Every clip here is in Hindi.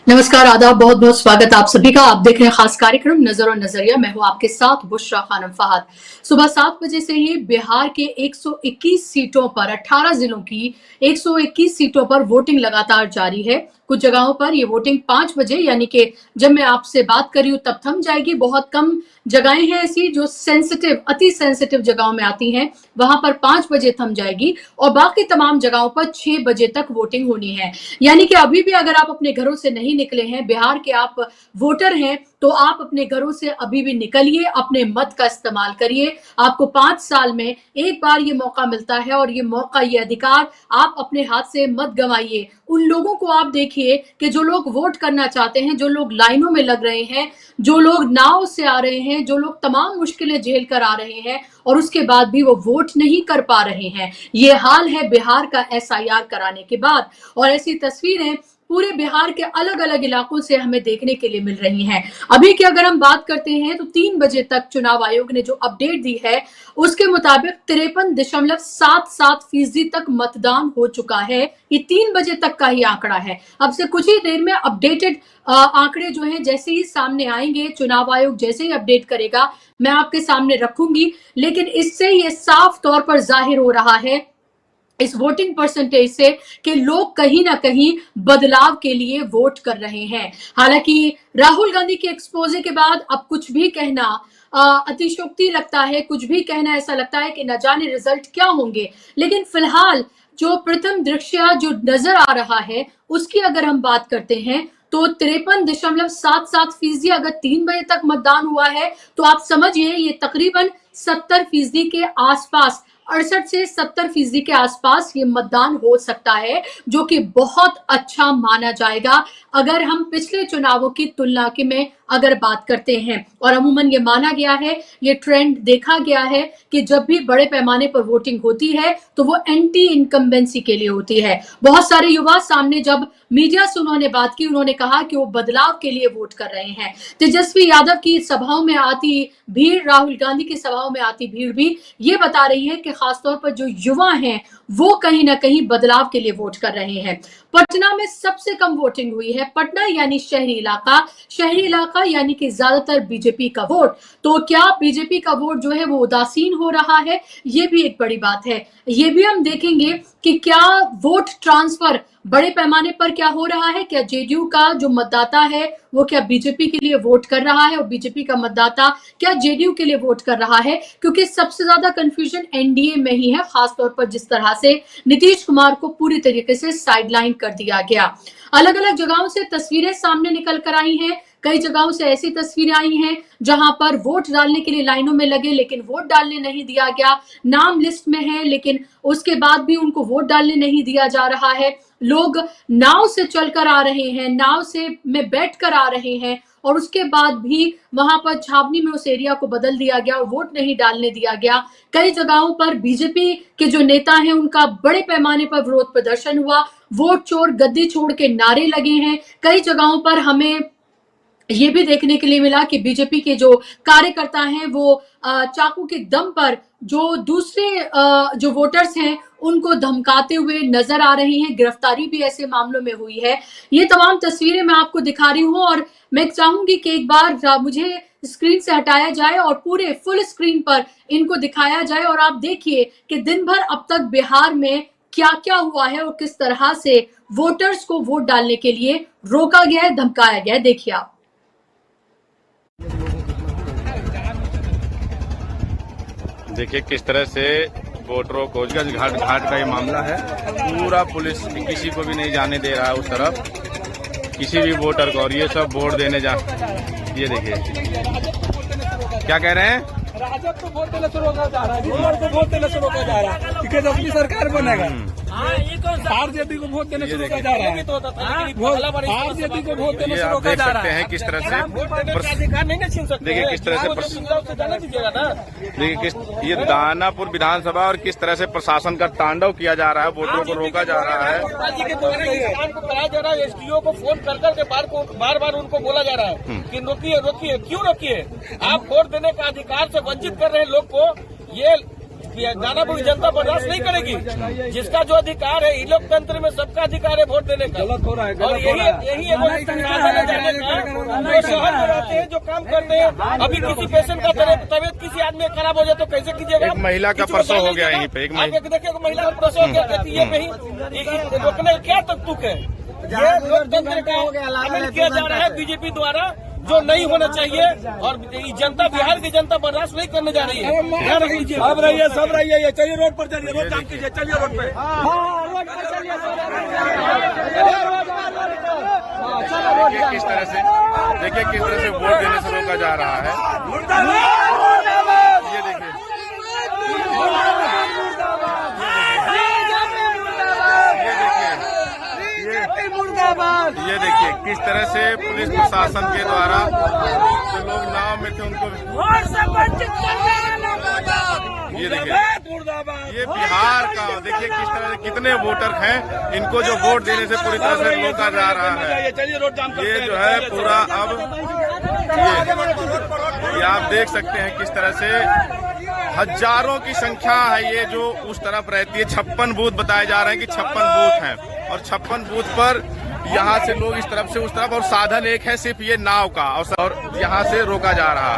नमस्कार, आदाब, बहुत बहुत स्वागत आप सभी का। आप देख रहे हैं खास कार्यक्रम नजर और नजरिया। मैं हूं आपके साथ बुशरा खानम फहद। सुबह 7 बजे से ही बिहार के 121 सीटों पर 18 जिलों की 121 सीटों पर वोटिंग लगातार जारी है। कुछ जगहों पर ये वोटिंग 5 बजे यानी कि जब मैं आपसे बात कर रही हूं तब थम जाएगी। बहुत कम जगहें हैं ऐसी जो अति सेंसिटिव जगहों में आती हैं, वहां पर 5 बजे थम जाएगी और बाकी तमाम जगहों पर 6 बजे तक वोटिंग होनी है। यानी कि अभी भी अगर आप अपने घरों से नहीं निकले हैं, बिहार के आप वोटर हैं, तो आप अपने घरों से अभी भी निकलिए, अपने मत का इस्तेमाल करिए। आपको 5 साल में एक बार ये मौका मिलता है और ये मौका, ये अधिकार आप अपने हाथ से मत गंवाइए। उन लोगों को आप देखिए कि जो लोग वोट करना चाहते हैं, जो लोग लाइनों में लग रहे हैं, जो लोग नाव से आ रहे हैं, जो लोग तमाम मुश्किलें झेल कर आ रहे हैं और उसके बाद भी वो वोट नहीं कर पा रहे हैं। ये हाल है बिहार का SIR कराने के बाद और ऐसी तस्वीरें पूरे बिहार के अलग अलग इलाकों से हमें देखने के लिए मिल रही हैं। अभी की अगर हम बात करते हैं तो 3 बजे तक चुनाव आयोग ने जो अपडेट दी है उसके मुताबिक 53.77% तक मतदान हो चुका है। ये 3 बजे तक का ही आंकड़ा है। अब से कुछ ही देर में अपडेटेड आंकड़े जो हैं जैसे ही सामने आएंगे, चुनाव आयोग जैसे ही अपडेट करेगा, मैं आपके सामने रखूंगी। लेकिन इससे ये साफ तौर पर जाहिर हो रहा है इस वोटिंग परसेंटेज से कि लोग कहीं ना कहीं बदलाव के लिए वोट कर रहे हैं। हालांकि राहुल गांधी के एक्सपोजे के बाद अब कुछ भी कहना अतिशयोक्ति लगता है, कुछ भी कहना ऐसा लगता है कि न जाने रिजल्ट क्या होंगे। लेकिन फिलहाल जो प्रथम दृश्य जो नजर आ रहा है उसकी अगर हम बात करते हैं तो 53.77% अगर 3 बजे तक मतदान हुआ है तो आप समझिए ये तकरीबन 70% के आसपास, 68 से 70% के आसपास ये मतदान हो सकता है, जो कि बहुत अच्छा माना जाएगा अगर हम पिछले चुनावों की तुलना के में अगर बात करते हैं। और अमूमन ये माना गया है, ये ट्रेंड देखा गया है कि जब भी बड़े पैमाने पर वोटिंग होती है तो वो एंटी इनकम्बेंसी के लिए होती है। बहुत सारे युवा सामने जब मीडिया से उन्होंने बात की, उन्होंने कहा कि वो बदलाव के लिए वोट कर रहे हैं। तेजस्वी यादव की सभाओं में आती भीड़, राहुल गांधी की सभाओं में आती भीड़ भी ये बता रही है कि खासतौर पर जो युवा हैं वो कहीं ना कहीं बदलाव के लिए वोट कर रहे हैं। पटना में सबसे कम वोटिंग हुई है। पटना यानी शहरी इलाका यानी कि ज्यादातर बीजेपी का वोट। तो क्या बीजेपी का वोट जो है वो उदासीन हो रहा है, ये भी एक बड़ी बात है। ये भी हम देखेंगे कि क्या वोट ट्रांसफर बड़े पैमाने पर क्या हो रहा है, क्या जेडीयू का जो मतदाता है वो क्या बीजेपी के लिए वोट कर रहा है और बीजेपी का मतदाता क्या जेडीयू के लिए वोट कर रहा है। क्योंकि सबसे ज्यादा कंफ्यूजन एनडीए में ही है, खासतौर पर जिस तरह से नीतीश कुमार को पूरी तरीके से साइडलाइन कर दिया गया। अलग अलग जगहों से तस्वीरें सामने निकल कर आई हैं। कई जगहों से ऐसी तस्वीरें आई हैं जहां पर वोट डालने के लिए लाइनों में लगे लेकिन वोट डालने नहीं दिया गया। नाम लिस्ट में है लेकिन उसके बाद भी उनको वोट डालने नहीं दिया जा रहा है। लोग नाव से चलकर आ रहे हैं, नाव से में बैठकर आ रहे हैं और उसके बाद भी वहां पर छावनी में उस एरिया को बदल दिया गया और वोट नहीं डालने दिया गया। कई जगहों पर बीजेपी के जो नेता हैं उनका बड़े पैमाने पर विरोध प्रदर्शन हुआ। वोट चोर गद्दी छोड़ के नारे लगे हैं। कई जगहों पर हमें ये भी देखने के लिए मिला कि बीजेपी के जो कार्यकर्ता हैं वो चाकू के दम पर जो दूसरे जो वोटर्स हैं उनको धमकाते हुए नजर आ रही हैं। गिरफ्तारी भी ऐसे मामलों में हुई है। ये तमाम तस्वीरें मैं आपको दिखा रही हूँ और मैं चाहूंगी कि एक बार मुझे स्क्रीन से हटाया जाए और पूरे फुल स्क्रीन पर इनको दिखाया जाए और आप देखिए कि दिन भर अब तक बिहार में क्या क्या हुआ है और किस तरह से वोटर्स को वोट डालने के लिए रोका गया है, धमकाया गया है। देखिए आप। देखिए किस तरह से वोटरों को घाट का ये मामला है। पूरा पुलिस किसी को भी नहीं जाने दे रहा है उस तरफ, किसी भी वोटर को। और ये सब वोट देने ये देखिए क्या कह रहे हैं, राजद को वोट देने से रोका जा रहा है, को वोट देने से रोका जा रहा है कि तेजस्वी सरकार बनेगा। आरजेडी को वोट देने से रोका जा रहा है, आरजेडी को वोट देने से रोका जा रहा है। हैं किस तरह से देखिए किस तरह से देखिए ये दानापुर विधानसभा और किस तरह से प्रशासन का तांडव किया जा रहा है, वोटरों को रोका जा रहा है। कराया जा रहा है, एसडीओ को फोन कर करके बार बार उनको बोला जा रहा है कि रोकिए रोकिए, क्यों रोकिए? आप वोट देने का अधिकार से वंचित कर रहे हैं लोग को। ये दानापुर जनता बर्दाश्त नहीं करेगी। जिसका जो अधिकार है, लोकतंत्र में सबका अधिकार है वोट देने का। गलत हो रहा है, और यही साधन जाने का। जो शहर में रहते हैं, जो काम करते हैं, अभी किसी पेशेंट का तबियत किसी आदमी खराब हो जाए तो कैसे कीजिएगा? एक महिला का प्रसव हो गया यहीं पे, एक देखिए महिला का प्रसव हो गया, कहती है कहीं रोकने क्या तक तुक है? ये लोकतंत्र का अमल किया जा रहा है बीजेपी द्वारा, जो नहीं होना चाहिए। और जनता, बिहार की जनता बर्दाश्त नहीं करने जा रही है। ध्यान रखिए, सब रहिए, चलिए रोड पर चलिए, रोड जाम कीजिए, चलिए रोड पे। किस तरह से देखिए किस तरह से वोट देने से रोका जा रहा है। ये देखिए, ये देखिए किस तरह से पुलिस प्रशासन के द्वारा जो लोग नाव में थे उनको, ये देखिए ये बिहार का, देखिए किस तरह से कितने वोटर हैं, इनको जो वोट देने से पूरी तरह से रोका जा रहा है। ये जो है पूरा अब ये आप देख सकते हैं किस तरह से हजारों की संख्या है ये जो उस तरफ रहती है। 56 बूथ बताए जा रहे हैं कि 56 बूथ हैं, और 56 बूथ पर यहाँ से लोग इस तरफ से उस तरफ, और साधन एक है सिर्फ ये नाव का, और यहाँ से रोका जा रहा है।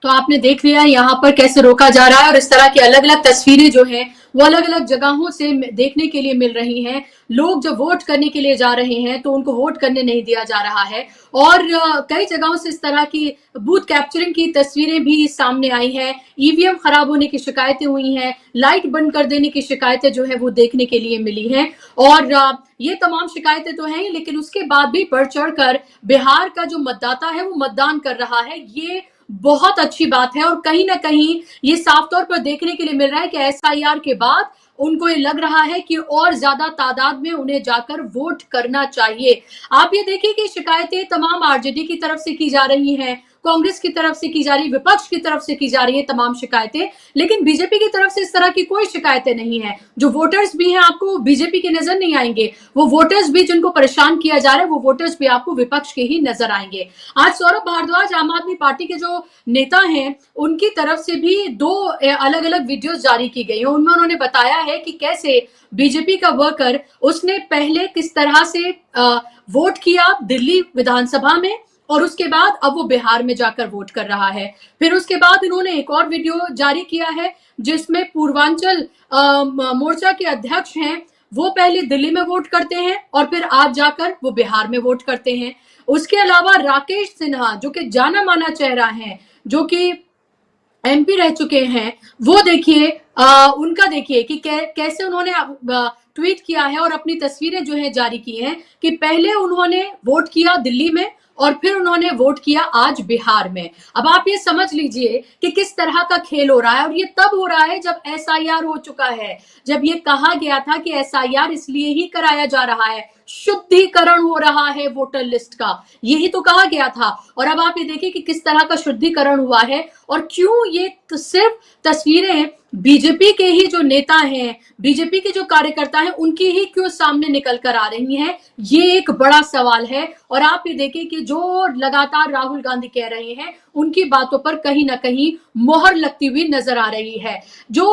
तो आपने देख लिया यहाँ पर कैसे रोका जा रहा है, और इस तरह की अलग अलग तस्वीरें जो हैं वो अलग अलग जगहों से देखने के लिए मिल रही हैं। लोग जब वोट करने के लिए जा रहे हैं तो उनको वोट करने नहीं दिया जा रहा है, और कई जगहों से इस तरह की बूथ कैप्चरिंग की तस्वीरें भी सामने आई हैं। ईवीएम खराब होने की शिकायतें हुई हैं, लाइट बंद कर देने की शिकायतें जो है वो देखने के लिए मिली हैं, और ये तमाम शिकायतें तो हैं, लेकिन उसके बाद भी बढ़ चढ़ कर बिहार का जो मतदाता है वो मतदान कर रहा है। ये बहुत अच्छी बात है, और कहीं ना कहीं ये साफ तौर पर देखने के लिए मिल रहा है कि एसआईआर के बाद उनको ये लग रहा है कि और ज्यादा तादाद में उन्हें जाकर वोट करना चाहिए। आप ये देखिए कि शिकायतें तमाम आरजेडी की तरफ से की जा रही हैं, कांग्रेस की तरफ से की जा रही, विपक्ष की तरफ से की जा रही है तमाम शिकायतें, लेकिन बीजेपी की तरफ से इस तरह की कोई शिकायतें नहीं है। जो वोटर्स भी हैं आपको बीजेपी के नजर नहीं आएंगे, वो वोटर्स भी जिनको परेशान किया जा रहा है वो वोटर्स भी आपको विपक्ष के ही नजर आएंगे। आज सौरभ भारद्वाज आम आदमी पार्टी के जो नेता हैं उनकी तरफ से भी 2 अलग अलग वीडियो जारी की गई है। उनमें उन्होंने बताया है कि कैसे बीजेपी का वर्कर उसने पहले किस तरह से वोट किया दिल्ली विधानसभा में, और उसके बाद अब वो बिहार में जाकर वोट कर रहा है। फिर उसके बाद इन्होंने एक और वीडियो जारी किया है जिसमें पूर्वांचल मोर्चा के अध्यक्ष हैं वो पहले दिल्ली में वोट करते हैं और फिर आज जाकर वो बिहार में वोट करते हैं। उसके अलावा राकेश सिन्हा जो कि जाना माना चेहरा है, जो कि एमपी रह चुके हैं, वो देखिए उनका देखिए कि कैसे उन्होंने ट्वीट किया है और अपनी तस्वीरें जो है जारी की हैं कि पहले उन्होंने वोट किया दिल्ली में और फिर उन्होंने वोट किया आज बिहार में। अब आप ये समझ लीजिए कि किस तरह का खेल हो रहा है, और ये तब हो रहा है जब एसआईआर हो चुका है, जब ये कहा गया था कि एसआईआर इसलिए ही कराया जा रहा है, शुद्धिकरण हो रहा है वोटर लिस्ट का, यही तो कहा गया था। और अब आप ये देखिए कि किस तरह का शुद्धिकरण हुआ है, और क्यों ये तो सिर्फ तस्वीरें बीजेपी के ही जो नेता हैं, बीजेपी के जो कार्यकर्ता हैं, उनकी ही क्यों सामने निकल कर आ रही हैं, ये एक बड़ा सवाल है। और आप ये देखिए कि जो लगातार राहुल गांधी कह रहे हैं उनकी बातों पर कहीं ना कहीं मोहर लगती हुई नजर आ रही है। जो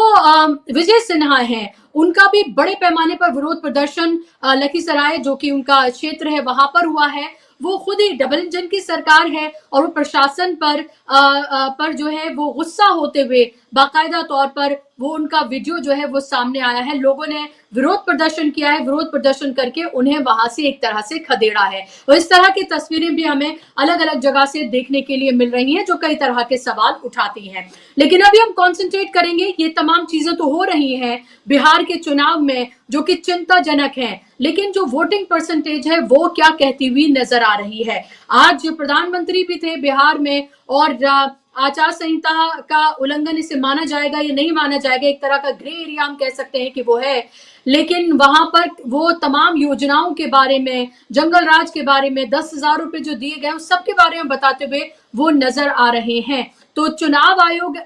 विजय सिन्हा हैं उनका भी बड़े पैमाने पर विरोध प्रदर्शन लखीसराय जो कि उनका क्षेत्र है वहां पर हुआ है। वो खुद ही डबल इंजन की सरकार है और वो प्रशासन पर जो है वो गुस्सा होते हुए बाकायदा तौर पर वो उनका वीडियो जो है वो सामने आया है। लोगों ने विरोध प्रदर्शन किया है, विरोध प्रदर्शन करके उन्हें वहां से एक तरह से खदेड़ा है। और इस तरह की तस्वीरें भी हमें अलग अलग जगह से देखने के लिए मिल रही हैं जो कई तरह के सवाल उठाती हैं। लेकिन अभी हम कॉन्सेंट्रेट करेंगे, ये तमाम चीजें तो हो रही हैं बिहार के चुनाव में जो कि चिंताजनक है, लेकिन जो वोटिंग परसेंटेज है वो क्या कहती हुई नजर आ रही है। आज प्रधानमंत्री भी थे बिहार में, और आचार संहिता का उल्लंघन इसे माना जाएगा या नहीं माना जाएगा, एक तरह का ग्रे एरिया हम कह सकते हैं कि वो है, लेकिन वहां पर वो तमाम योजनाओं के बारे में, जंगल राज के बारे में, 10,000 रुपए जो दिए गए उस सब के बारे में बताते हुए वो नजर आ रहे हैं। तो चुनाव आयोग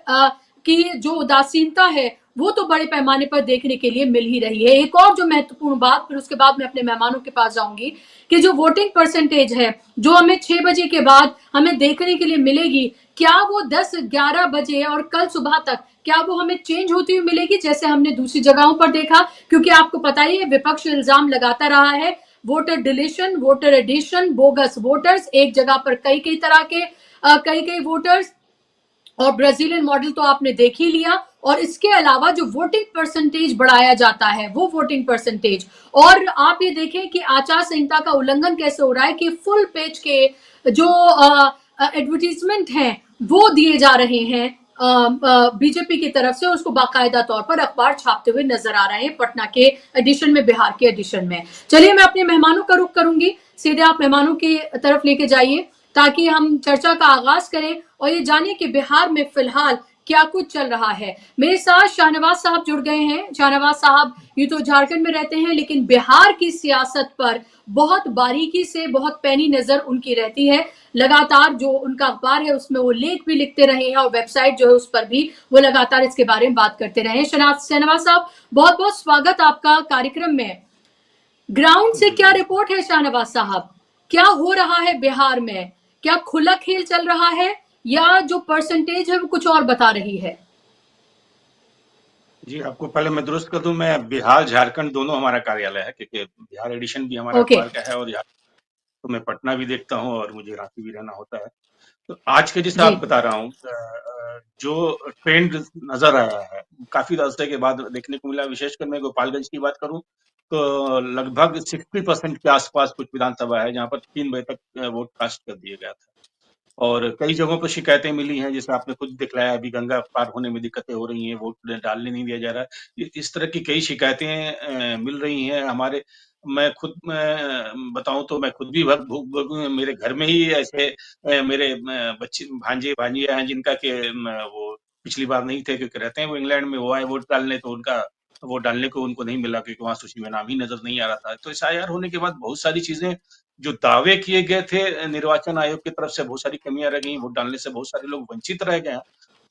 की जो उदासीनता है वो तो बड़े पैमाने पर देखने के लिए मिल ही रही है। एक और जो महत्वपूर्ण बात, फिर उसके बाद मैं अपने मेहमानों के पास जाऊंगी, कि जो वोटिंग परसेंटेज है जो हमें 6 बजे के बाद हमें देखने के लिए मिलेगी, क्या वो 10-11 बजे और कल सुबह तक क्या वो हमें चेंज होती हुई मिलेगी जैसे हमने दूसरी जगहों पर देखा? क्योंकि आपको पता ही है विपक्ष इल्जाम लगाता रहा है voter deletion, voter addition, bogus voters, एक जगह पर कई कई तरह के कई कई वोटर्स, और ब्राजीलियन मॉडल तो आपने देख ही लिया। और इसके अलावा जो वोटिंग परसेंटेज बढ़ाया जाता है वो वोटिंग परसेंटेज, और आप ये देखें कि आचार संहिता का उल्लंघन कैसे हो रहा है कि फुल पेज के जो एडवर्टीजमेंट हैं वो दिए जा रहे हैं बीजेपी की तरफ से, उसको बाकायदा तौर पर अखबार छापते हुए नजर आ रहे हैं पटना के एडिशन में, बिहार के एडिशन में। चलिए मैं अपने मेहमानों का रुख करूंगी, सीधे आप मेहमानों की तरफ लेके जाइए ताकि हम चर्चा का आगाज करें और ये जानिए कि बिहार में फिलहाल क्या कुछ चल रहा है। मेरे साथ शाहनवाज साहब जुड़ गए हैं। शाहनवाज साहब यूं तो झारखंड में रहते हैं लेकिन बिहार की सियासत पर बहुत बारीकी से, बहुत पैनी नजर उनकी रहती है। लगातार जो उनका अखबार है उसमें वो लेख भी लिखते रहे हैं और वेबसाइट जो है उस पर भी वो लगातार इसके बारे में बात करते रहे हैं। शाहनवाज साहब, बहुत बहुत स्वागत आपका कार्यक्रम में। ग्राउंड से क्या रिपोर्ट है शाहनवाज साहब? क्या हो रहा है बिहार में? क्या खुला खेल चल रहा है या जो परसेंटेज है वो कुछ और बता रही है? जी, आपको पहले मैं दुरुस्त कर दूं, मैं बिहार झारखंड दोनों हमारा कार्यालय है, क्योंकि बिहार एडिशन भी हमारा ओके। अखबार का है और तो मैं पटना भी देखता हूं और मुझे रांची भी रहना होता है। तो आज के जैसे जी। आप बता रहा हूँ, जो ट्रेंड नजर आया है काफी अरसे के बाद देखने को मिला, विशेषकर मैं गोपालगंज की बात करूं तो लगभग 60% के आसपास कुछ विधानसभा है जहां पर 3 बजे तक वोट कास्ट कर दिया गया था। और कई जगहों पर शिकायतें मिली हैं, जैसे आपने खुद दिखलाया, अभी गंगा पार होने में दिक्कतें हो रही हैं, वोट डालने नहीं दिया जा रहा है। इस तरह की कई शिकायतें मिल रही हैं हमारे। मैं खुद बताऊं तो मैं खुद भी मेरे घर में ही ऐसे मेरे बच्चे भांजे भांजियां हैं जिनका के वो पिछली बार नहीं थे, क्योंकि रहते हैं वो इंग्लैंड में, वो आए वोट डालने तो उनका वोट डालने को उनको नहीं मिला क्योंकि वहां सूची में नाम ही नजर नहीं आ रहा था। तो एसआईआर होने के बाद बहुत सारी चीजें जो दावे किए गए थे निर्वाचन आयोग की तरफ से, बहुत सारी कमियां रह गई, वोट डालने से बहुत सारे लोग वंचित रह गए हैं।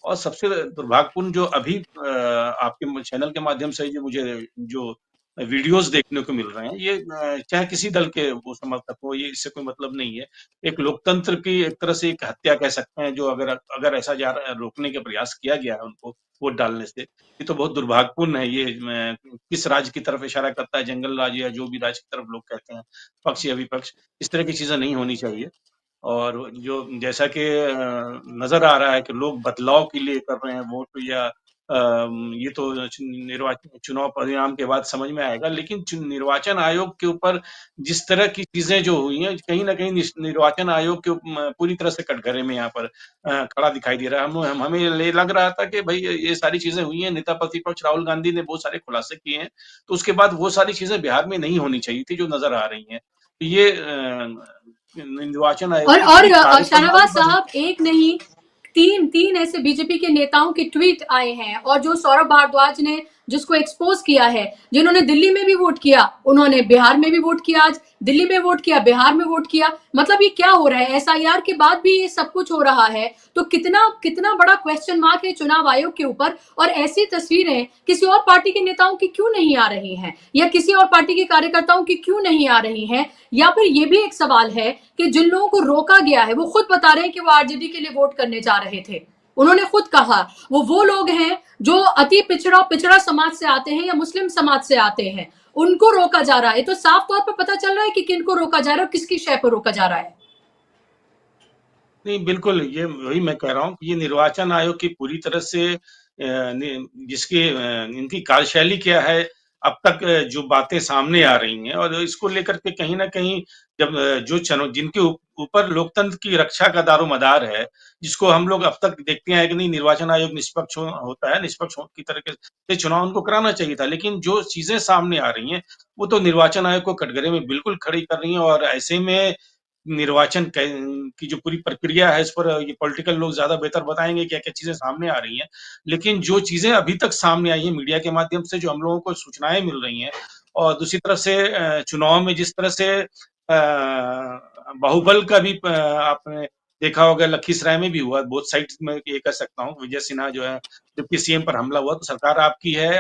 और सबसे दुर्भाग्यपूर्ण जो अभी आपके चैनल के माध्यम से जो मुझे जो वीडियोस देखने को मिल रहे हैं, ये चाहे किसी दल के वो समर्थक हो, ये इससे कोई मतलब नहीं है। एक लोकतंत्र की एक तरह से एक हत्या कह सकते हैं, जो अगर अगर ऐसा रोकने का प्रयास किया गया है उनको वोट डालने से, ये तो बहुत दुर्भाग्यपूर्ण है। ये किस राज्य की तरफ इशारा करता है, जंगल राज या जो भी राज्य की तरफ लोग कहते हैं, पक्ष या विपक्ष, इस तरह की चीजें नहीं होनी चाहिए। और जो जैसा कि नजर आ रहा है कि लोग बदलाव के लिए कर रहे हैं वोट, या ये तो निर्वाचन चुनाव परिणाम के बाद समझ में आएगा, लेकिन निर्वाचन आयोग के ऊपर जिस तरह की चीजें जो हुई हैं, कहीं ना कहीं निर्वाचन आयोग के पूरी तरह से कटघरे में यहाँ पर खड़ा दिखाई दे रहा है। हमें लग रहा था कि भाई ये सारी चीजें हुई हैं, नेता प्रतिपक्ष राहुल गांधी ने बहुत सारे खुलासे किए हैं, तो उसके बाद वो सारी चीजें बिहार में नहीं होनी चाहिए थी जो नजर आ रही हैं। ये निर्वाचन आयोग और शाहनवाज साहब, एक नहीं तीन ऐसे बीजेपी के नेताओं के ट्वीट आए हैं, और जो सौरभ भारद्वाज ने जिसको एक्सपोज किया है, जिन्होंने दिल्ली में भी वोट किया, उन्होंने बिहार में भी वोट किया, आज दिल्ली में वोट किया, बिहार में वोट किया। मतलब ये क्या हो रहा है? एसआईआर के बाद भी ये सब कुछ हो रहा है, तो कितना कितना बड़ा क्वेश्चन मार्क है चुनाव आयोग के ऊपर। और ऐसी तस्वीरें किसी और पार्टी के नेताओं की क्यों नहीं आ रही हैं, या किसी और पार्टी के कार्यकर्ताओं की क्यों नहीं आ रही हैं? या फिर ये भी एक सवाल है कि जिन लोगों को रोका गया है वो खुद बता रहे हैं कि वो आरजेडी के लिए वोट करने जा रहे थे। उन्होंने खुद कहा वो लोग हैं जो अति पिछड़ा समाज से आते हैं या मुस्लिम समाज से आते हैं, उनको रोका जा रहा है। तो साफ तौर पर पता चल रहा है कि किनको रोका जा रहा है और किसकी शय पर रोका जा रहा है। नहीं, बिल्कुल, ये वही मैं कह रहा हूँ कि ये निर्वाचन आयोग की पूरी तरह से जिसकी इनकी कार्यशैली क्या है, अब तक जो बातें सामने आ रही हैं, और इसको लेकर के कहीं ना कहीं जब जो जिनके ऊपर लोकतंत्र की रक्षा का दारोमदार है, जिसको हम लोग अब तक देखते हैं कि नहीं, निर्वाचन आयोग निष्पक्ष होता है, निष्पक्ष की तरीके से चुनाव उनको कराना चाहिए था, लेकिन जो चीजें सामने आ रही हैं वो तो निर्वाचन आयोग को कटघरे में बिल्कुल खड़ी कर रही हैं। और ऐसे में निर्वाचन की जो पूरी प्रक्रिया है, इस पर ये पॉलिटिकल लोग ज्यादा बेहतर बताएंगे क्या क्या चीजें सामने आ रही हैं। लेकिन जो चीजें अभी तक सामने आई है मीडिया के माध्यम से, जो हम लोगों को सूचनाएं मिल रही हैं, और दूसरी तरफ से चुनाव में जिस तरह से बाहुबल का भी आपने देखा होगा लखीसराय में भी हुआ, बोथ साइड्स में ये कह सकता हूँ। विजय सिन्हा जो है डिप्टी सीएम पर हमला हुआ, तो सरकार आपकी है,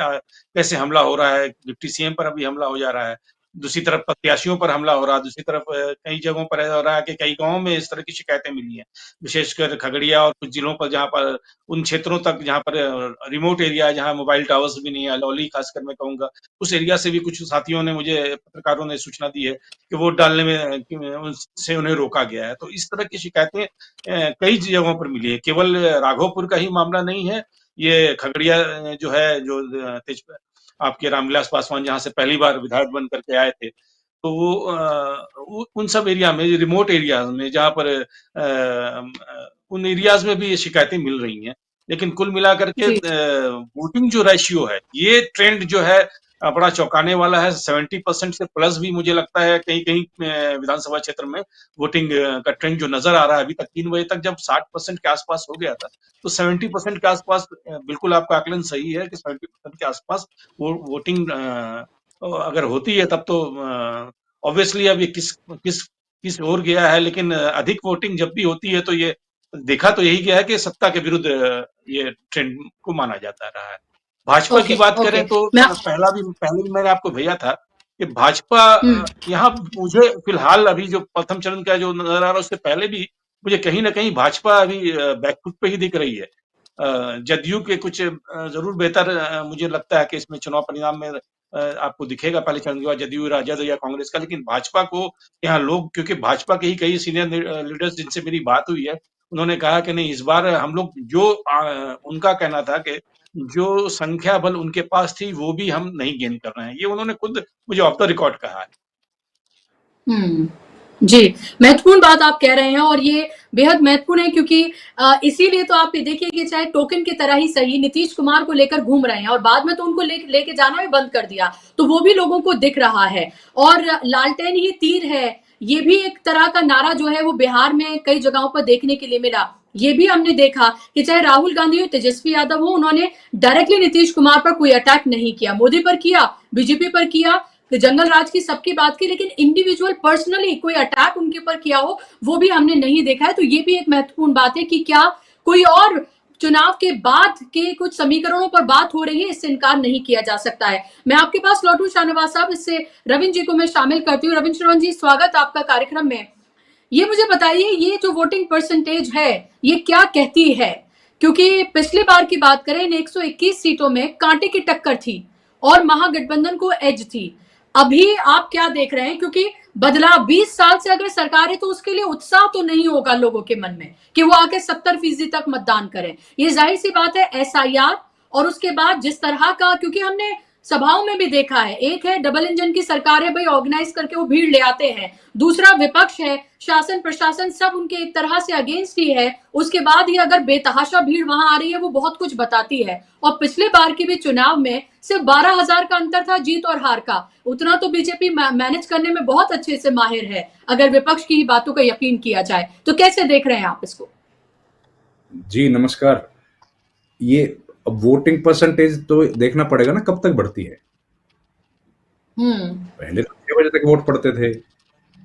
कैसे हमला हो रहा है, डिप्टी सीएम पर अभी हमला हो जा रहा है, दूसरी तरफ प्रत्याशियों पर हमला हो रहा है, दूसरी तरफ कई जगहों पर हो रहा है कि कई गांवों में इस तरह की शिकायतें मिली हैं, विशेषकर खगड़िया और कुछ जिलों पर, जहां पर उन क्षेत्रों तक जहां पर रिमोट एरिया है, जहां मोबाइल टावर्स भी नहीं है, अलौली खासकर मैं कहूंगा, उस एरिया से भी कुछ साथियों ने मुझे, पत्रकारों ने सूचना दी है कि वोट डालने में से उन्हें रोका गया है। तो इस तरह की शिकायतें कई जगहों पर मिली है, केवल राघोपुर का ही मामला नहीं है, ये खगड़िया जो है, जो तेज आपके रामविलास पासवान जहां से पहली बार विधायक बन करके आए थे, तो वो उन सब एरिया में, रिमोट एरियाज में, जहां पर उन एरियाज में भी ये शिकायतें मिल रही हैं। लेकिन कुल मिलाकर के जी वोटिंग जो रेशियो है, ये ट्रेंड जो है बड़ा चौंकाने वाला है। 70% से प्लस भी मुझे लगता है कहीं कहीं विधानसभा क्षेत्र में वोटिंग का ट्रेंड जो नजर आ रहा है। अभी तक 3 बजे तक जब 60% के आसपास हो गया था, तो 70% के आसपास, बिल्कुल आपका आकलन सही है कि 70% के आसपास वो वोटिंग अगर होती है, तब तो ऑब्वियसली अब ये किस ओर गया है। लेकिन अधिक वोटिंग जब भी होती है, तो ये देखा तो यही गया है कि सत्ता के विरुद्ध ये ट्रेंड को माना जाता रहा है। भाजपा की ओके बात ओके करें तो मैं पहले भी मैंने आपको भेजा था कि भाजपा यहाँ मुझे फिलहाल अभी जो प्रथम चरण का जो नजर आ रहा है, उससे पहले भी मुझे कहीं ना कहीं भाजपा अभी बैकफुट पे ही दिख रही है। जदयू के कुछ जरूर बेहतर मुझे लगता है कि इसमें चुनाव परिणाम में आपको दिखेगा पहले चरण के बाद जदयू, राजद या कांग्रेस का। लेकिन भाजपा को यहाँ लोग, क्योंकि भाजपा के ही कई सीनियर लीडर्स जिनसे मेरी बात हुई है, उन्होंने कहा कि नहीं, इस बार हम लोग जो उनका कहना था कि जो संख्या बल उनके पास थी, वो भी हम नहीं गेन कर रहे हैं। ये उन्होंने खुद मुझे ऑफ द रिकॉर्ड कहा है। जी, महत्वपूर्ण बात आप कह रहे हैं और ये बेहद महत्वपूर्ण है, क्योंकि इसीलिए तो आप ये देखिए कि चाहे टोकन की तरह ही सही नीतीश कुमार को लेकर घूम रहे हैं और बाद में तो उनको लेके जाना भी बंद कर दिया, तो वो भी लोगों को दिख रहा है। और लालटेन ही तीर है, ये भी एक तरह का नारा जो है वो बिहार में कई जगहों पर देखने के लिए मिला। ये भी हमने देखा कि चाहे राहुल गांधी हो, तेजस्वी यादव हो, उन्होंने डायरेक्टली नीतीश कुमार पर कोई अटैक नहीं किया, मोदी पर किया, बीजेपी पर किया, तो जंगल राज की सबकी बात की, लेकिन इंडिविजुअल पर्सनली कोई अटैक उनके ऊपर किया हो वो भी हमने नहीं देखा है। तो ये भी एक महत्वपूर्ण बात है कि क्या कोई और चुनाव के बाद के कुछ समीकरणों पर बात हो रही है, इससे इनकार नहीं किया जा सकता है। मैं आपके पास लौटूं शाहनवाज साहब, इससे रविंद्र जी को मैं शामिल करती हूँ। रविंद्र श्रवण जी, स्वागत आपका कार्यक्रम में। ये मुझे बताइए, ये जो वोटिंग परसेंटेज है ये क्या कहती है? क्योंकि पिछली बार की बात करें, इन 121 सीटों में कांटे की टक्कर थी और महागठबंधन को एज थी। अभी आप क्या देख रहे हैं? क्योंकि बदलाव 20 साल से अगर सरकार है तो उसके लिए उत्साह तो नहीं होगा लोगों के मन में कि वो आके 70% तक मतदान करें। ये जाहिर सी बात है, एसआईआर और उसके बाद जिस तरह का, क्योंकि हमने सभाओं में भी देखा है, एक है डबल इंजन की सरकार है, भाई ऑर्गेनाइज करके वो भीड़ ले आते हैं, दूसरा विपक्ष है, शासन प्रशासन सब उनके एक तरह से अगेंस्ट ही है, उसके बाद ही अगर बेतहाशा भीड़ वहां आ रही है वो बहुत कुछ बताती है। और पिछले बार की भी चुनाव में सिर्फ 12,000 का अंतर था जीत और हार का, उतना तो बीजेपी मैनेज करने में बहुत अच्छे से माहिर है अगर विपक्ष की बातों का यकीन किया जाए। तो कैसे देख रहे हैं आप इसको? जी नमस्कार। ये अब वोटिंग परसेंटेज तो देखना पड़ेगा ना कब तक बढ़ती है। पहले तो 6 बजे तक वोट पड़ते थे,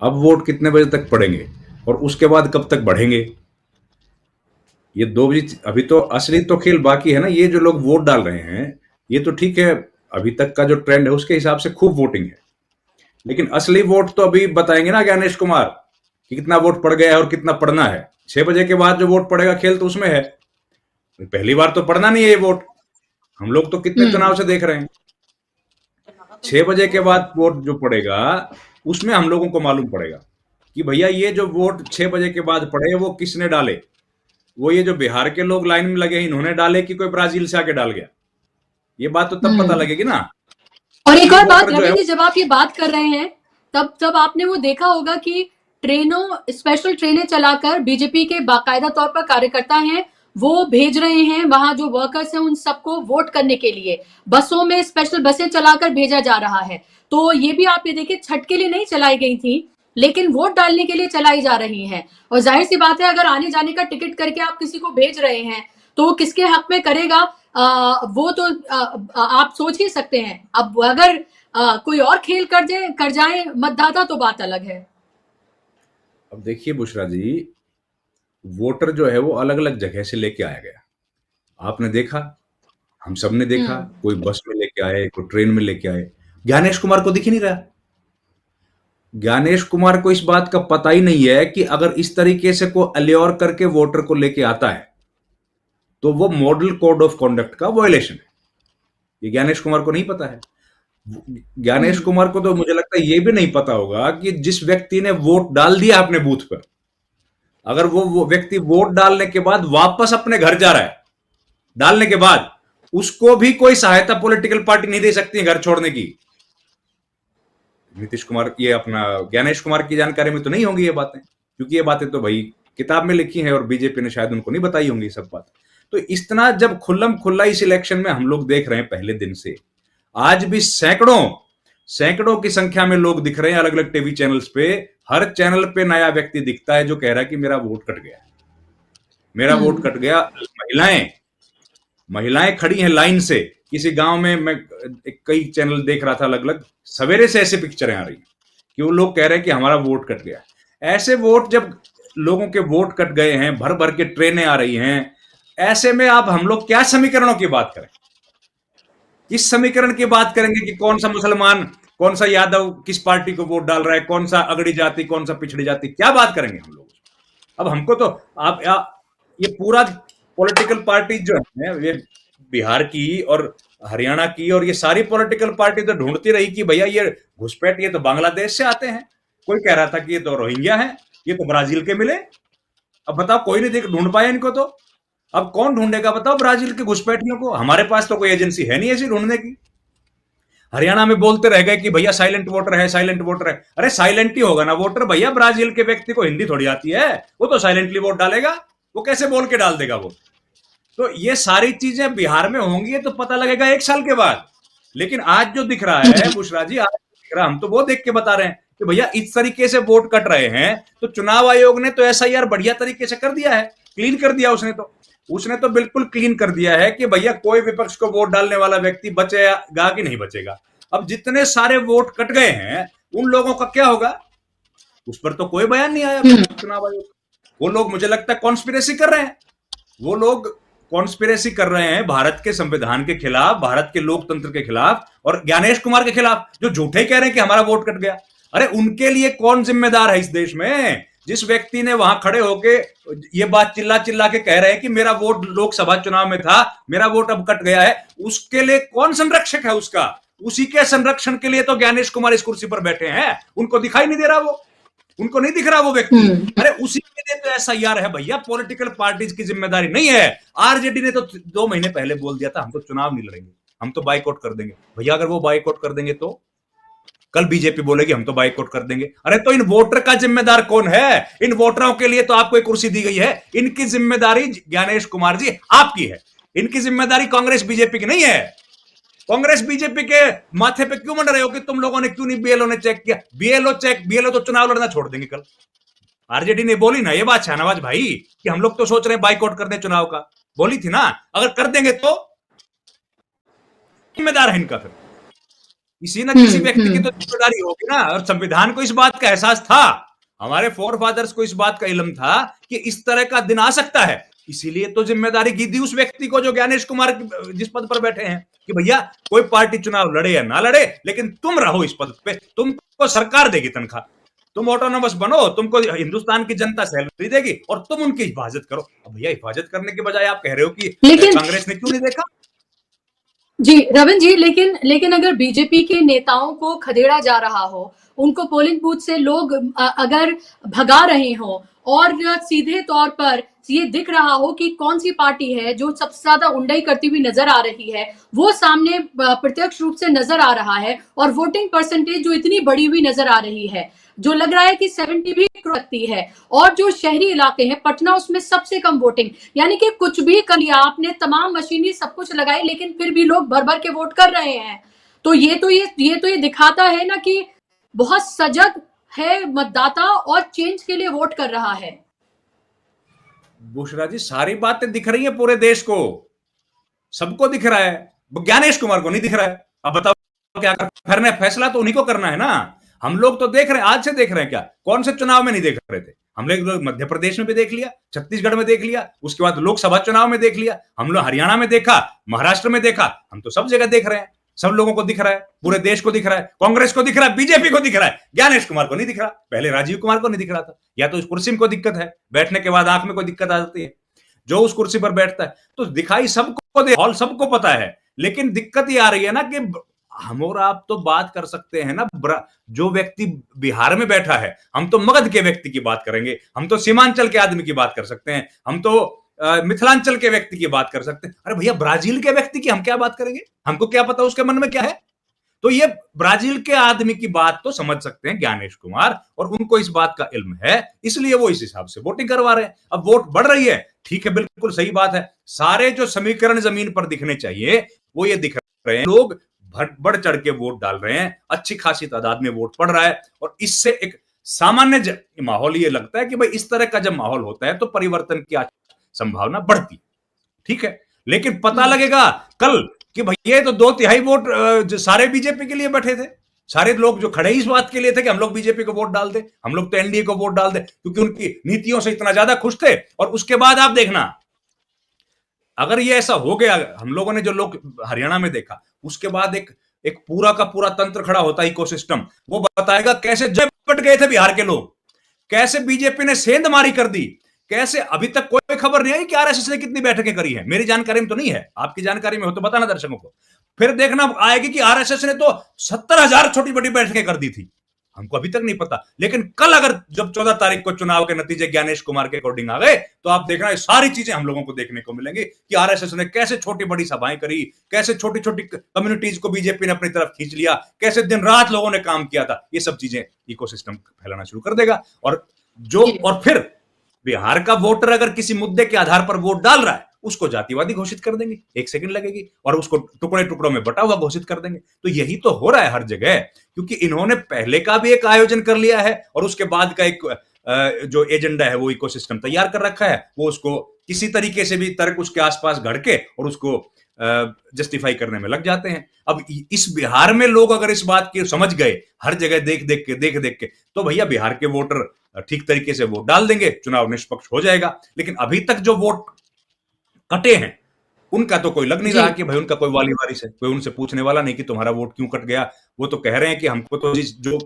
अब वोट कितने बजे तक पड़ेंगे और उसके बाद कब तक बढ़ेंगे, ये 2 बजे। अभी तो असली तो खेल बाकी है ना। ये जो लोग वोट डाल रहे हैं ये तो ठीक है, अभी तक का जो ट्रेंड है उसके हिसाब से खूब वोटिंग है, लेकिन असली वोट तो अभी बताएंगे ना ज्ञानेश कुमार कि कितना वोट पड़ गया है और कितना पड़ना है। 6 बजे के बाद जो वोट पड़ेगा खेल तो उसमें है, पहली बार तो पड़ना नहीं है ये वोट। हम लोग तो कितने चुनाव से देख रहे हैं, 6 बजे के बाद वोट जो पड़ेगा उसमें हम लोगों को मालूम पड़ेगा कि भैया ये जो वोट 6 बजे के बाद पड़े वो किसने डाले। वो ये जो बिहार के लोग लाइन में लगे इन्होंने डाले कि कोई ब्राजील से आके डाल गया, ये बात तो तब पता लगेगी ना। और एक और बात रविंद्र, जब आप ये बात कर रहे हैं तब आपने वो देखा होगा कि स्पेशल ट्रेनें चलाकर बीजेपी के बाकायदा तौर पर कार्यकर्ता हैं वो भेज रहे हैं, वहां जो वर्कर्स हैं उन सबको वोट करने के लिए बसों में स्पेशल बसें चलाकर भेजा जा रहा है। तो ये भी आप ये देखिए, छठ के लिए नहीं चलाई गई थी लेकिन वोट डालने के लिए चलाई जा रही हैं। और जाहिर सी बात है, अगर आने जाने का टिकट करके आप किसी को भेज रहे हैं तो वो किसके हक में करेगा, वो तो आप सोच ही सकते हैं। अब अगर कोई और खेल कर जाए मतदाता तो बात अलग है। अब देखिए बुशरा जी, वोटर जो है वो अलग अलग जगह से लेके आया गया। आपने देखा, हम सब ने देखा, कोई बस में लेके आए, कोई ट्रेन में लेके आए। ज्ञानेश कुमार को दिख ही नहीं रहा। ज्ञानेश कुमार को इस बात का पता ही नहीं है कि अगर इस तरीके से को अल्योर करके वोटर को लेके आता है तो वो मॉडल कोड ऑफ कॉन्डक्ट का वायलेशन है। ये ज्ञानेश कुमार को नहीं पता है। ज्ञानेश कुमार को तो मुझे लगता है ये भी नहीं पता होगा कि जिस व्यक्ति ने वोट डाल दिया अपने बूथ पर, अगर वो व्यक्ति वोट डालने के बाद वापस अपने घर जा रहा है, डालने के बाद उसको भी कोई सहायता पॉलिटिकल पार्टी नहीं दे सकती है घर छोड़ने की। नीतीश कुमार, ये अपना ज्ञानेश कुमार की जानकारी में तो नहीं होंगी ये बातें, क्योंकि ये बातें तो भाई किताब में लिखी हैं और बीजेपी ने शायद उनको नहीं बताई होंगी सब बात। तो इतना जब खुल्लम खुल्ला इस इलेक्शन में हम लोग देख रहे हैं पहले दिन से, आज भी सैकड़ों की संख्या में लोग दिख रहे हैं अलग अलग टीवी चैनल्स पे। हर चैनल पे नया व्यक्ति दिखता है जो कह रहा है कि मेरा वोट कट गया, मेरा वोट कट गया। महिलाएं खड़ी हैं लाइन से। किसी गांव में मैं कई चैनल देख रहा था, अलग अलग सवेरे से ऐसे पिक्चरें आ रही हैं कि वो लोग कह रहे हैं कि हमारा वोट कट गया। ऐसे वोट, जब लोगों के वोट कट गए हैं, भर भर के ट्रेनें आ रही हैं, ऐसे में आप हम लोग क्या समीकरणों की बात करें? किस समीकरण की बात करेंगे कि कौन सा मुसलमान, कौन सा यादव किस पार्टी को वोट डाल रहा है, कौन सा अगड़ी जाति, कौन सा पिछड़ी जाति, क्या बात करेंगे हम लोग? अब हमको तो ये पूरा पॉलिटिकल पार्टी जो है, ये बिहार की और हरियाणा की और ये सारी पॉलिटिकल पार्टी तो ढूंढती रही कि भैया ये घुसपैठ, ये तो बांग्लादेश से आते हैं। कोई कह रहा था कि ये तो रोहिंग्या है, ये तो ब्राजील के मिले। अब बताओ, कोई नहीं ढूंढ पाया इनको। तो अब कौन ढूंढेगा बताओ ब्राजील के घुसपैठियों को? हमारे पास तो कोई एजेंसी है नहीं ऐसी ढूंढने की। हरियाणा में बोलते रह गए कि भैया साइलेंट वोटर है, साइलेंट वोटर है। अरे साइलेंट ही होगा ना वोटर भैया, ब्राजील के व्यक्ति को हिंदी थोड़ी आती है, वो तो साइलेंटली वोट डालेगा। वो कैसे बोल के डाल देगा वोट? तो ये सारी चीजें बिहार में होंगी तो पता लगेगा 1 साल के बाद। लेकिन आज जो दिख रहा है बुशरा जी, आज दिख रहा, हम तो वो देख के बता रहे हैं कि भैया इस तरीके से वोट कट रहे हैं। तो चुनाव आयोग ने तो एसआईआर बढ़िया तरीके से कर दिया है, क्लीन कर दिया उसने तो बिल्कुल क्लीन कर दिया है कि भैया कोई विपक्ष को वोट डालने वाला व्यक्ति बचेगा कि नहीं बचेगा। अब जितने सारे वोट कट गए हैं उन लोगों का क्या होगा, उस पर तो कोई बयान नहीं आया चुनाव आयोग। वो लोग मुझे लगता है कॉन्स्पिरेसी कर रहे हैं। वो लोग कॉन्स्पिरेसी कर रहे हैं भारत के संविधान के खिलाफ, भारत के लोकतंत्र के खिलाफ और ज्ञानेश कुमार के खिलाफ, जो झूठे कह रहे हैं कि हमारा वोट कट गया। अरे उनके लिए कौन जिम्मेदार है इस देश में? जिस व्यक्ति ने वहां खड़े होके ये बात चिल्ला चिल्ला के कह रहे हैं कि मेरा वोट लोकसभा चुनाव में था, मेरा वोट अब कट गया है, उसके लिए कौन संरक्षक है उसका? उसी के संरक्षण के लिए तो ज्ञानेश कुमार इस कुर्सी पर बैठे हैं। उनको दिखाई नहीं दे रहा, वो उनको नहीं दिख रहा वो व्यक्ति। अरे उसी के लिए तो एसआईआर है भैया, पॉलिटिकल पार्टीज की जिम्मेदारी नहीं है। आरजेडी ने तो 2 महीने पहले बोल दिया था हम तो चुनाव नहीं लड़ेंगे, हम तो बाइकआउट कर देंगे। भैया अगर वो बाइकआउट कर देंगे तो कल बीजेपी बोलेगी हम तो बाइकआउट कर देंगे। अरे तो इन वोटर का जिम्मेदार कौन है? इन वोटरों के लिए तो आपको एक कुर्सी दी गई है। इनकी जिम्मेदारी ज्ञानेश कुमार जी आपकी है, इनकी जिम्मेदारी कांग्रेस बीजेपी की नहीं है। कांग्रेस बीजेपी के माथे पे क्यों मंड रहे हो कि तुम लोगों ने क्यों नहीं बीएलओ ने चेक किया? बीएलओ तो चुनाव लड़ना छोड़ देंगे कल। आरजेडी ने बोली ना ये बात शाहनवाज भाई कि हम लोग तो सोच रहे हैं बाइकआउट कर दें चुनाव का, बोली थी ना। अगर कर देंगे तो जिम्मेदार है इनका, फिर किसी ना किसी व्यक्ति की तो जिम्मेदारी होगी ना। और संविधान को इस बात का एहसास था, हमारे फोरफादर्स को इस बात का इल्म था कि इस तरह का दिन आ सकता है, इसीलिए तो जिम्मेदारी दी उस व्यक्ति को जो ज्ञानेश कुमार जिस पद पर बैठे हैं कि भैया कोई पार्टी चुनाव लड़े या ना लड़े लेकिन तुम रहो इस पद पे, तुमको सरकार देगी तनख्वाह, तुम ऑटोनोमस बनो, तुमको हिंदुस्तान की जनता सैलरी देगी और तुम उनकी हिफाजत करो। अब भैया हिफाजत करने के बजाय आप कह रहे हो कि कांग्रेस ने क्यों नहीं देखा? जी रविंद्र जी, लेकिन अगर बीजेपी के नेताओं को खदेड़ा जा रहा हो, उनको पोलिंग बूथ से लोग अगर भगा रहे हो और सीधे तौर पर ये दिख रहा हो कि कौन सी पार्टी है जो सबसे ज्यादा उंडाई करती हुई नजर आ रही है, वो सामने प्रत्यक्ष रूप से नजर आ रहा है और वोटिंग परसेंटेज जो इतनी बढ़ी हुई नजर आ रही है, जो लग रहा है कि 70 भी सकती है, और जो शहरी इलाके हैं पटना उसमें सबसे कम वोटिंग, यानी कि कुछ भी कर लिया आपने, तमाम मशीनरी सब कुछ लगाई लेकिन फिर भी लोग भर भर के वोट कर रहे हैं। तो ये दिखाता है ना कि बहुत सजग है मतदाता और चेंज के लिए वोट कर रहा है। बुशरा जी सारी बातें दिख रही हैं पूरे देश को, सबको दिख रहा है, ज्ञानेश कुमार को नहीं दिख रहा है। अब बताओ क्या करना है? फैसला तो उन्हीं को करना है ना। हम लोग तो देख रहे हैं, आज से देख रहे हैं क्या? कौन से चुनाव में नहीं देख रहे थे? हमने लोग मध्य प्रदेश में भी देख लिया, छत्तीसगढ़ में देख लिया, उसके बाद लोकसभा चुनाव में देख लिया, हम लोग हरियाणा में देखा, महाराष्ट्र में देखा, हम तो सब जगह देख रहे हैं, सब लोगों को दिख रहा है, पूरे देश को दिख रहा है, कांग्रेस को दिख रहा है, बीजेपी को दिख रहा है, ज्ञानेश कुमार को नहीं दिख रहा, पहले राजीव कुमार को नहीं दिख रहा था। या तो उस कुर्सी में कोई दिक्कत है, बैठने के बाद आंख में कोई दिक्कत आ जाती है, जो उस कुर्सी पर बैठता है तो दिखाई सबको दे, हॉल सबको पता है, लेकिन दिक्कत ये आ रही है ना कि हम और आप तो बात कर सकते हैं ना, जो व्यक्ति बिहार में बैठा है, हम तो मगध के व्यक्ति की बात करेंगे, हम तो सीमांचल के आदमी की बात कर सकते हैं, हम तो मिथिलांचल के व्यक्ति की बात कर सकते हैं। अरे भैया, ब्राजील के व्यक्ति की हम क्या बात करेंगे? हमको क्या पता उसके मन में क्या है? तो ये ब्राजील के आदमी की बात तो समझ सकते हैं ज्ञानेश कुमार, और उनको इस बात का इल्म है, इसलिए वो इस हिसाब से वोटिंग करवा रहे हैं। अब वोट बढ़ रही है, ठीक है, बिल्कुल सही बात है। सारे जो समीकरण जमीन पर दिखने चाहिए वो ये दिख रहे हैं, लोग बढ़ चढ़ के वोट डाल रहे हैं, अच्छी खासी तादाद में वोट पड़ रहा है, और इससे एक सामान्य माहौल ये लगता है कि भाई इस तरह का जब माहौल होता है तो परिवर्तन की संभावना बढ़ती है, ठीक है। लेकिन पता लगेगा कल कि भैया ये तो 2/3 वोट सारे बीजेपी के लिए बैठे थे, सारे लोग जो खड़े इस बात के लिए थे कि हम लोग बीजेपी को वोट डाल दे, हम लोग तो एनडीए को वोट डाल दे, क्योंकि उनकी नीतियों से इतना ज्यादा खुश थे। और उसके बाद आप देखना, अगर ये ऐसा हो गया, हम लोगों ने जो लोग हरियाणा में देखा, उसके बाद एक पूरा का पूरा तंत्र खड़ा होता है, इकोसिस्टम, वो बताएगा कैसे जपट गए थे बिहार के लोग, कैसे बीजेपी ने सेंधमारी कर दी, कैसे अभी तक कोई खबर नहीं आई कि आरएसएस ने कितनी बैठकें करी है। मेरी जानकारी में तो नहीं है, आपकी जानकारी में हो तो बताना दर्शकों को। फिर देखना आएगी कि आरएसएस ने तो 70,000 छोटी बड़ी बैठकें कर दी थी, हमको अभी तक नहीं पता। लेकिन कल अगर जब 14 तारीख को चुनाव के नतीजे ज्ञानेश कुमार के अकॉर्डिंग आ गए, तो आप देखना ये सारी चीजें हम लोगों को देखने को मिलेंगी कि आरएसएस ने कैसे छोटी बड़ी सभाएं करी, कैसे छोटी छोटी कम्युनिटीज को बीजेपी ने अपनी तरफ खींच लिया, कैसे दिन रात लोगों ने काम किया था। ये सब चीजें इकोसिस्टम फैलाना शुरू कर देगा। और फिर बिहार का वोटर अगर किसी मुद्दे के आधार पर वोट डाल रहा है, उसको जातिवादी घोषित कर देंगे, 1 सेकंड लगेगी, और उसको टुकड़े टुकड़ों में बटा हुआ घोषित कर देंगे। तो यही तो हो रहा है हर जगह, क्योंकि इन्होंने पहले का भी एक आयोजन कर लिया है और उसके बाद का एक जो एजेंडा है वो इकोसिस्टम तैयार कर रखा है, वो उसको किसी तरीके से भी तर्क उसके आसपास घड़ के और उसको जस्टिफाई करने में लग जाते हैं। अब इस बिहार में लोग अगर इस बात की समझ गए, हर जगह देख देख के, तो भैया बिहार के वोटर ठीक तरीके से वोट डाल देंगे, चुनाव निष्पक्ष हो जाएगा। लेकिन अभी तक जो वोट कटे हैं, उनका तो कोई लग नहीं रहा कि भाई उनका कोई वाली वारिस है, कोई उनसे पूछने वाला नहीं कि तुम्हारा वोट क्यों कट गया। वो तो कह रहे हैं कि हमको तो जो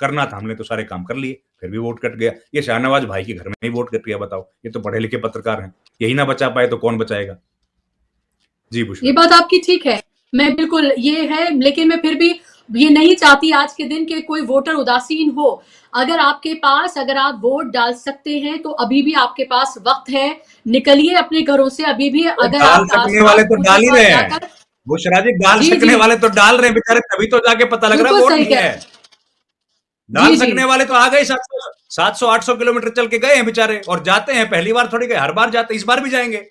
करना था हमने तो सारे काम कर लिए, फिर भी वोट कट गया। ये शाहनवाज भाई के घर में ही वोट कट गया, बताओ। ये तो पढ़े लिखे पत्रकार हैं, यही ना बचा पाए तो कौन बचाएगा? जी बुशरा, ये बात आपकी ठीक है, मैं बिल्कुल ये है, लेकिन मैं फिर भी ये नहीं चाहती आज के दिन के कोई वोटर उदासीन हो। अगर आप वोट डाल सकते हैं तो अभी भी आपके पास वक्त है, निकलिए अपने घरों से अभी भी। अगर डाल सकने वाले तो डाल ही रहे हैं, बुशरा जी, डाल सकने वाले तो डाल रहे हैं बेचारे, तभी तो जाके पता लग रहा है वोट नहीं है। डाल सकने वाले तो आ गए, 700-800 किलोमीटर चल के गए हैं बेचारे, और जाते हैं, पहली बार थोड़ी गए, हर बार जाते, इस बार भी जाएंगे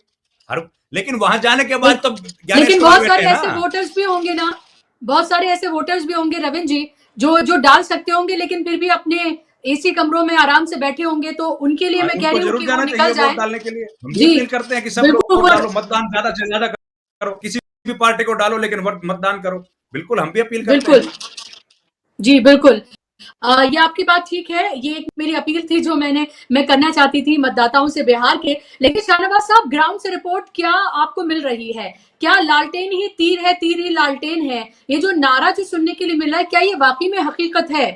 लेकिन वहां जाने के बाद तो लेकिन बहुत सारे ऐसे वोटर्स भी होंगे ना, बहुत सारे ऐसे वोटर्स भी होंगे रविंद्र जी, जो डाल सकते होंगे लेकिन फिर भी अपने एसी कमरों में आराम से बैठे होंगे, तो उनके लिए मैं कह रही हूँ कि वो निकल जाए। डालने के लिए हम अपील करते हैं कि सब लोग वोट डालो, मतदान ज्यादा से ज्यादा करो, किसी भी पार्टी को डालो लेकिन मतदान करो। बिल्कुल, हम भी अपील करते हैं। जी बिल्कुल, ये आपकी बात ठीक है, ये एक मेरी अपील थी जो मैं करना चाहती थी मतदाताओं से बिहार के। लेकिन शाहनवाज साहब, ग्राउंड से रिपोर्ट क्या आपको मिल रही है? क्या लालटेन ही तीर है, तीर ही लालटेन है? ये जो नारा जो सुनने के लिए मिल रहा है, क्या ये वाकई में हकीकत है?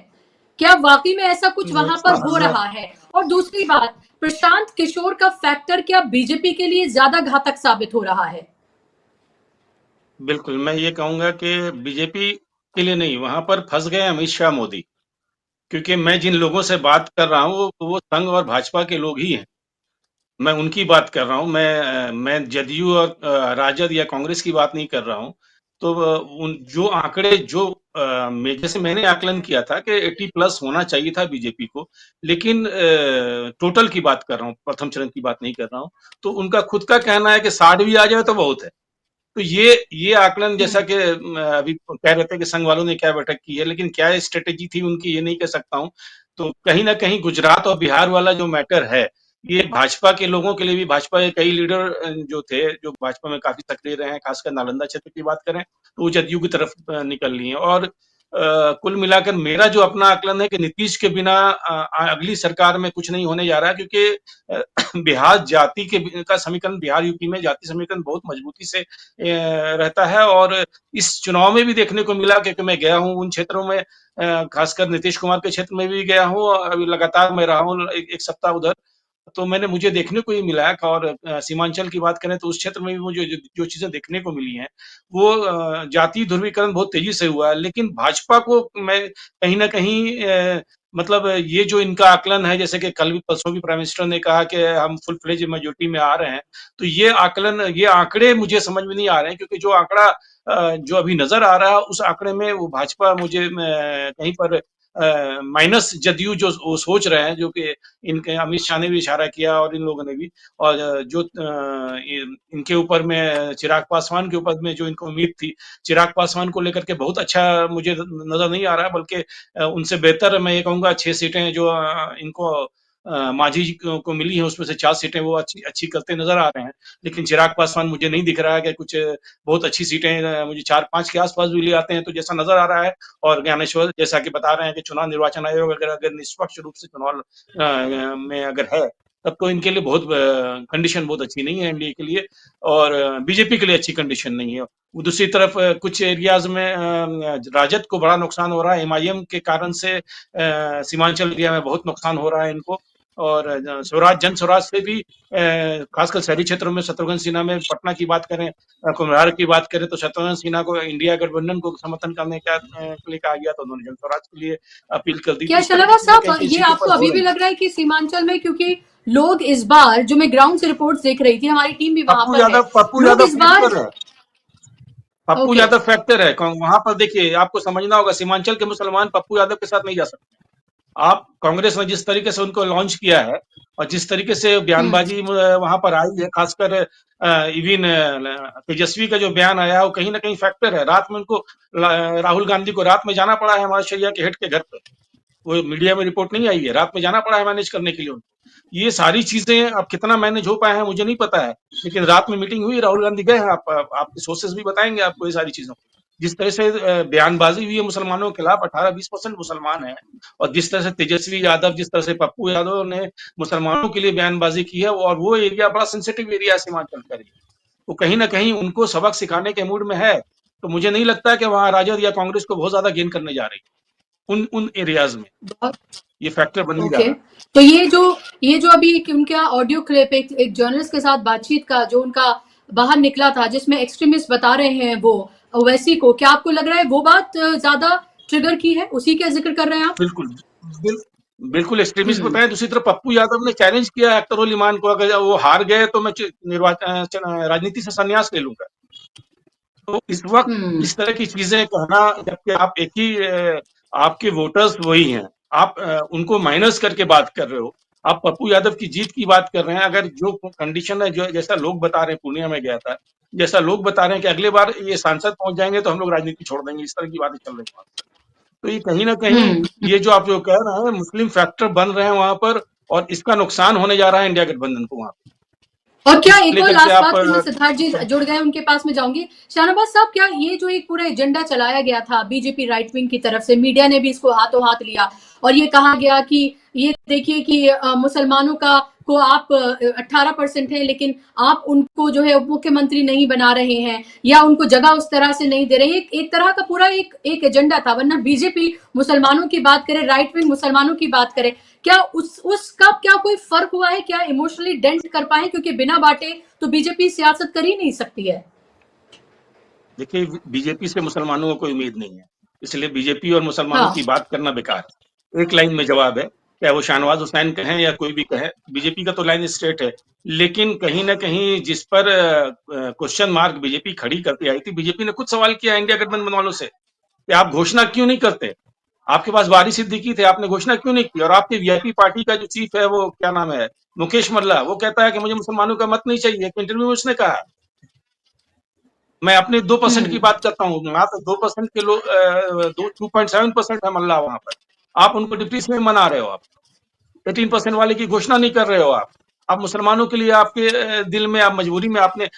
क्या वाकई में ऐसा कुछ वहां पर हो रहा है? और दूसरी बात, प्रशांत किशोर का फैक्टर क्या बीजेपी के लिए ज्यादा घातक साबित हो रहा है? बिल्कुल, मैं ये कहूंगा कि बीजेपी के लिए नहीं, वहां पर फंस गए अमित शाह, मोदी। क्योंकि मैं जिन लोगों से बात कर रहा हूँ वो संघ और भाजपा के लोग ही हैं, मैं उनकी बात कर रहा हूँ। मैं जदयू और राजद या कांग्रेस की बात नहीं कर रहा हूँ। तो उन जो आंकड़े जो जैसे मैंने आकलन किया था कि 80+ होना चाहिए था बीजेपी को, लेकिन टोटल की बात कर रहा हूँ, प्रथम चरण की बात नहीं कर रहा हूँ। तो उनका खुद का कहना है कि 60 भी आ जाए तो बहुत है। तो ये आकलन, जैसा कि अभी कह रहे थे कि संघ वालों ने क्या बैठक की है, लेकिन क्या स्ट्रेटेजी थी उनकी ये नहीं कह सकता हूँ। तो कहीं ना कहीं गुजरात और बिहार वाला जो मैटर है, ये भाजपा के लोगों के लिए भी, भाजपा के कई लीडर जो थे, जो भाजपा में काफी सक्रिय रहे हैं, खासकर नालंदा क्षेत्र की बात करें, तो वो जदयू की तरफ निकल लिए। और कुल मिलाकर मेरा जो अपना आकलन है कि नीतीश के बिना अगली सरकार में कुछ नहीं होने जा रहा है, क्योंकि बिहार जाति का समीकरण, बिहार यूपी में जाति समीकरण बहुत मजबूती से रहता है। और इस चुनाव में भी देखने को मिला, क्योंकि मैं गया हूं उन क्षेत्रों में, खासकर नीतीश कुमार के क्षेत्र में भी गया हूं, अभी लगातार मैं रहा हूं एक सप्ताह उधर। तो मुझे देखने को ये मिला है। और सीमांचल की बात करें तो उस क्षेत्र में भी मुझे जो चीजें देखने को मिली हैं, वो जातीय ध्रुवीकरण बहुत तेजी से हुआ है। लेकिन भाजपा को मैं कहीं ना कहीं मतलब ये जो इनका आकलन है, जैसे कि कल भी परसों भी प्राइम मिनिस्टर ने कहा कि हम फुल फ्लेज मेजोरिटी में आ रहे हैं, तो ये आकलन, ये आंकड़े मुझे समझ में नहीं आ रहे हैं, क्योंकि जो आंकड़ा जो अभी नजर आ रहा है उस आंकड़े में वो भाजपा मुझे कहीं पर माइनस जदयू जो वो सोच रहे हैं, जो कि इनके अमित शाह ने भी इशारा किया और इन लोगों ने भी, और जो इनके ऊपर में चिराग पासवान के ऊपर में जो इनको उम्मीद थी, चिराग पासवान को लेकर के बहुत अच्छा मुझे नजर नहीं आ रहा है, बल्कि उनसे बेहतर मैं ये कहूंगा 6 सीटें जो इनको मांझी को मिली है, उसमें से 4 सीटें वो अच्छी करते नजर आ रहे हैं। लेकिन चिराग पासवान मुझे नहीं दिख रहा है कि कुछ बहुत अच्छी सीटें मुझे 4-5 के आसपास भी ले आते हैं, तो जैसा नजर आ रहा है। और ज्ञानेश्वर जैसा कि बता रहे हैं कि चुनाव निर्वाचन आयोग अगर निष्पक्ष रूप से चुनाव में अगर है, तब तो इनके लिए बहुत कंडीशन बहुत अच्छी नहीं है एनडीए के लिए, और बीजेपी के लिए अच्छी कंडीशन नहीं है। दूसरी तरफ कुछ एरियाज में राजद को बड़ा नुकसान हो रहा है, एमआईएम के कारण से सीमांचल एरिया में बहुत नुकसान हो रहा है इनको। और जन स्वराज से भी खासकर शहरी क्षेत्रों में शत्रुघ्न सिन्हा में, पटना की बात करें, कुम्हरार की बात करें, तो शत्रुघ्न सिन्हा को इंडिया गठबंधन को समर्थन करने के लिए कहा गया, तो उन्होंने जन स्वराज के लिए अपील कर दी। क्या शाहनवाज साहब, ये आपको अभी भी लग रहा है कि सीमांचल में, क्योंकि लोग इस बार, जो मैं ग्राउंड से रिपोर्ट्स देख रही थी, हमारी टीम भी वहां पर है, लोग इस बार पप्पू यादव फैक्टर है वहां पर। देखिए, आपको समझना होगा, सीमांचल के मुसलमान पप्पू यादव के साथ नहीं जा सकते। आप कांग्रेस ने जिस तरीके से उनको लॉन्च किया है और जिस तरीके से बयानबाजी वहां पर आई है, खासकर इवन तेजस्वी का जो बयान आया, वो कहीं ना कहीं फैक्टर है। रात में उनको, राहुल गांधी को रात में जाना पड़ा है हमारे शरिया के हेड के घर पर, वो मीडिया में रिपोर्ट नहीं आई है, रात में जाना पड़ा है मैनेज करने के लिए उनको। ये सारी चीजें अब कितना मैनेज हो पाए हैं मुझे नहीं पता है, लेकिन रात में मीटिंग हुई, राहुल गांधी गए हैं, आपके सोर्सेस भी बताएंगे आपको ये सारी चीजों। जिस तरह से बयानबाजी हुई है मुसलमानों के खिलाफ, 18-20% मुसलमान हैं, और जिस तरह से तेजस्वी यादव, जिस तरह से पप्पू यादव ने मुसलमानों के लिए बयानबाजी की है, और वो एरिया बड़ा सेंसिटिव एरिया है सीमांचल का, वो कहीं ना कहीं उनको सबक सिखाने के मूड में है। तो मुझे नहीं लगता कि वहां राजद या कांग्रेस को बहुत ज्यादा गेन करने जा रही उन एरियाज में, ये फैक्टर बनने जा रहा है। तो ये जो अभी उनका ऑडियो क्लिप एक जर्नलिस्ट के साथ बातचीत का जो उनका बाहर निकला था, जिसमें एक्सट्रीमिस्ट बता रहे हैं वो ओवैसी को, क्या आपको लग रहा है वो बात ज्यादा ट्रिगर की है, उसी का जिक्र कर रहे हैं आप? बिल्कुल एक्सट्रीमिस्ट बताएं। दूसरी तरफ पप्पू यादव ने चैलेंज किया अख्तर उल इमान को, अगर वो हार गए तो मैं राजनीति से संन्यास ले लूंगा। तो इस वक्त इस तरह की चीजें कहना, जबकि आप एक ही आपके वोटर्स वही हैं, आप उनको माइनस करके बात कर रहे हो। आप पप्पू यादव की जीत की बात कर रहे हैं। अगर जो कंडीशन है, जो जैसा लोग बता रहे हैं, पूर्णिया में गया था, जैसा लोग बता रहे हैं कि अगले बार ये सांसद पहुंच जाएंगे तो हम लोग राजनीति छोड़ देंगे, इस तरह की बातें चल रही हैं। तो ये कहीं ना कहीं ये जो आप जो कह रहे हैं, मुस्लिम फैक्टर बन रहे हैं वहां पर, और इसका नुकसान होने जा रहा है इंडिया गठबंधन को वहां पर। और क्या एक और लास्ट बात, मैं सिद्धार्थ जी जुड़ गए, उनके पास में जाऊंगी। शाहनवाज साहब, क्या ये जो एक पूरा एजेंडा चलाया गया था बीजेपी राइट विंग की तरफ से, मीडिया ने भी इसको हाथों हाथ लिया और ये कहा गया कि ये देखिए कि मुसलमानों को आप 18% है, लेकिन आप उनको जो है उप मुख्यमंत्री नहीं बना रहे हैं या उनको जगह उस तरह से नहीं दे रहे, एक तरह का पूरा एक एजेंडा था। वरना बीजेपी मुसलमानों की बात करे, राइट विंग मुसलमानों की बात करे, क्या उसका क्या कोई फर्क हुआ है? क्या इमोशनली डेंट कर पाए? क्योंकि बिना बांटे तो बीजेपी सियासत कर ही नहीं सकती है। देखिए, बीजेपी से मुसलमानों को कोई उम्मीद नहीं है, इसलिए बीजेपी और मुसलमानों की बात करना बेकार है। एक लाइन में जवाब है, चाहे वो शाहनवाज हुसैन कहें या कोई भी कहे, बीजेपी का तो लाइन स्ट्रेट है। लेकिन कहीं ना कहीं जिस पर क्वेश्चन मार्क बीजेपी खड़ी करती आई थी, बीजेपी ने खुद सवाल किया इंडिया गठबंधन वालों से कि आप घोषणा क्यों नहीं करते? आपके पास बारी सिद्दीकी थे, आपने घोषणा क्यों नहीं की? और आपके वीआईपी पार्टी का जो चीफ है, वो क्या नाम है, मुकेश मल्ला, वो कहता है कि मुझे मुसलमानों का मत नहीं चाहिए। एक इंटरव्यू में उसने कहा, मैं अपने 2% की बात करता हूँ, मात्र 2% के लोग, 2.7% है मल्ला वहां पर, आप उनको डिप्टी सीएम मना रहे हो। आप 18% वाले की घोषणा नहीं कर रहे हो। आप मुसलमानों के लिए, आपके दिल में, आप मजबूरी में आपने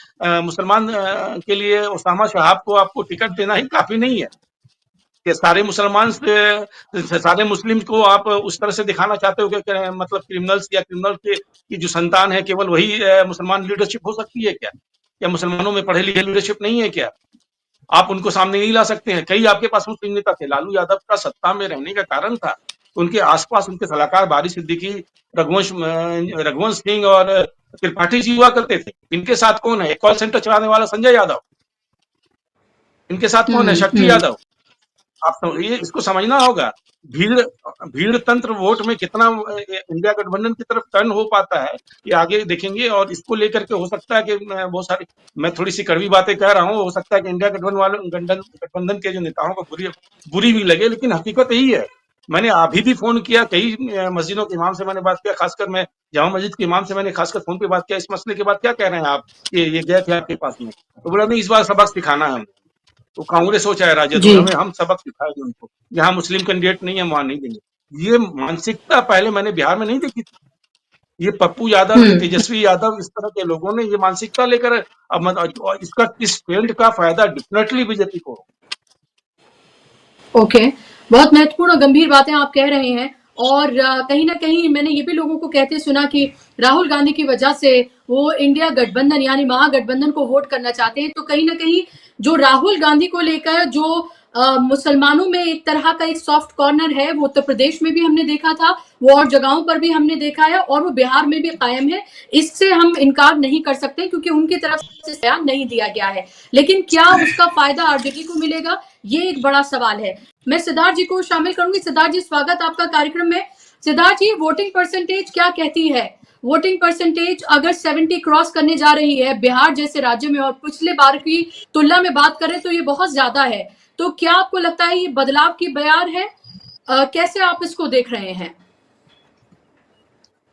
मुसलमान के लिए उसामा शहाब को आपको टिकट देना ही काफी नहीं है। कि सारे मुसलमान सारे मुस्लिम को आप उस तरह से दिखाना चाहते हो कि मतलब क्रिमिनल्स या क्रिमिनल की जो संतान है केवल वही मुसलमान लीडरशिप हो सकती है क्या? या मुसलमानों में पढ़े लिखे लीडरशिप नहीं है क्या? आप उनको सामने नहीं ला सकते हैं? कई आपके पास मुस्लिम नेता थे। लालू यादव का सत्ता में रहने का कारण था उनके आसपास उनके सलाहकार बारी सिद्दीकी, रघुवंश सिंह और त्रिपाठी जी हुआ करते थे। इनके साथ कौन है? एक कॉल सेंटर चलाने वाला संजय यादव। इनके साथ कौन है? शक्ति यादव। आप ये इसको समझना होगा। भीड़ तंत्र वोट में कितना इंडिया गठबंधन की तरफ टर्न हो पाता है ये आगे देखेंगे। और इसको लेकर के हो सकता है कि बहुत सारी मैं थोड़ी सी कड़वी बातें कह रहा हूँ, हो सकता है कि इंडिया गठबंधन के जो नेताओं को बुरी भी लगे, लेकिन हकीकत यही है। मैंने अभी भी फोन किया, कई मस्जिदों के इमाम से मैंने बात किया, खासकर मैं जामा मस्जिद के इमाम से मैंने खासकर फोन पे बात किया। इस मसले के बाद क्या कह रहे हैं आप? ये गए थे आपके पास में? तो बोला नहीं, इस बार सबक सिखाना है हमको। तो कांग्रेस हो चाहे राजद हो, हमें हम सबक सिखाएंगे उनको। जहाँ मुस्लिम कैंडिडेट नहीं है वहां नहीं देंगे। ये मानसिकता पहले मैंने बिहार में नहीं देखी थी। ये पप्पू यादव, तेजस्वी यादव, इस तरह के लोगों ने ये मानसिकता लेकर अब इसका इस ट्रेंड का फायदा डेफिनेटली बीजेपी को। ओके, बहुत महत्वपूर्ण और गंभीर बातें आप कह रहे हैं। और कहीं ना कहीं मैंने ये भी लोगों को कहते सुना कि राहुल गांधी की वजह से वो इंडिया गठबंधन यानी महागठबंधन को वोट करना चाहते हैं। तो कहीं ना कहीं जो राहुल गांधी को लेकर जो मुसलमानों में एक तरह का एक सॉफ्ट कॉर्नर है, वो उत्तर प्रदेश में भी हमने देखा था, वो और जगहों पर भी हमने देखा है, और वो बिहार में भी कायम है। इससे हम इनकार नहीं कर सकते क्योंकि उनकी तरफ से बयान नहीं दिया गया है। लेकिन क्या उसका फायदा आरजेडी को मिलेगा, ये एक बड़ा सवाल है। मैं सिद्धार्थ जी को शामिल करूंगी। सिद्धार्थ जी, स्वागत आपका कार्यक्रम में। सिद्धार्थ जी, वोटिंग परसेंटेज क्या कहती है? वोटिंग परसेंटेज अगर 70 क्रॉस करने जा रही है बिहार जैसे राज्य में, और पिछले बार की तुलना में बात करें तो ये बहुत ज्यादा है, तो क्या आपको लगता है ये बदलाव की बयार है? कैसे आप इसको देख रहे हैं?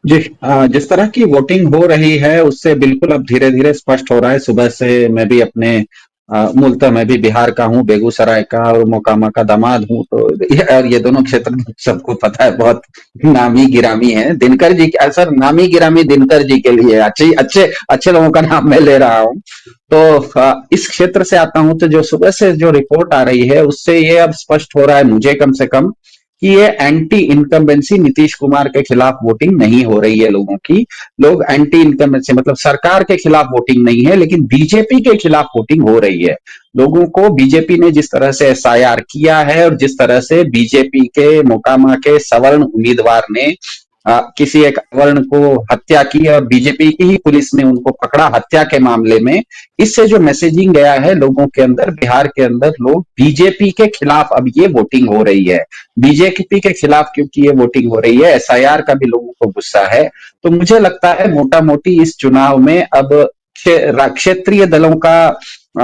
जी, जिस तरह की वोटिंग हो रही है उससे बिल्कुल अब धीरे धीरे स्पष्ट हो रहा है। सुबह से मैं भी अपने मूलतः मैं भी बिहार का हूँ, बेगूसराय का, और मोकामा का दामाद हूँ। तो ये दोनों क्षेत्र सबको पता है, बहुत नामी गिरामी है। दिनकर जी सर, नामी गिरामी दिनकर जी के लिए अच्छे लोगों का नाम मैं ले रहा हूँ। तो इस क्षेत्र से आता हूँ, तो जो सुबह से जो रिपोर्ट आ रही है उससे ये अब स्पष्ट हो रहा है मुझे कम से कम कि ये एंटी इनकम्बेंसी नीतीश कुमार के खिलाफ वोटिंग नहीं हो रही है लोगों की। लोग एंटी इनकम्बेंसी मतलब सरकार के खिलाफ वोटिंग नहीं है, लेकिन बीजेपी के खिलाफ वोटिंग हो रही है। लोगों को बीजेपी ने जिस तरह से एसआईआर किया है और जिस तरह से बीजेपी के मोकामा के सवर्ण उम्मीदवार ने किसी एक अवर्ण को हत्या की और बीजेपी की ही पुलिस ने उनको पकड़ा हत्या के मामले में, इससे जो मैसेजिंग गया है लोगों के अंदर, बिहार के अंदर लोग बीजेपी के खिलाफ अब ये वोटिंग हो रही है। बीजेपी के खिलाफ क्योंकि ये वोटिंग हो रही है, एसआईआर का भी लोगों को गुस्सा है। तो मुझे लगता है मोटा मोटी इस चुनाव में अब क्षेत्रीय दलों का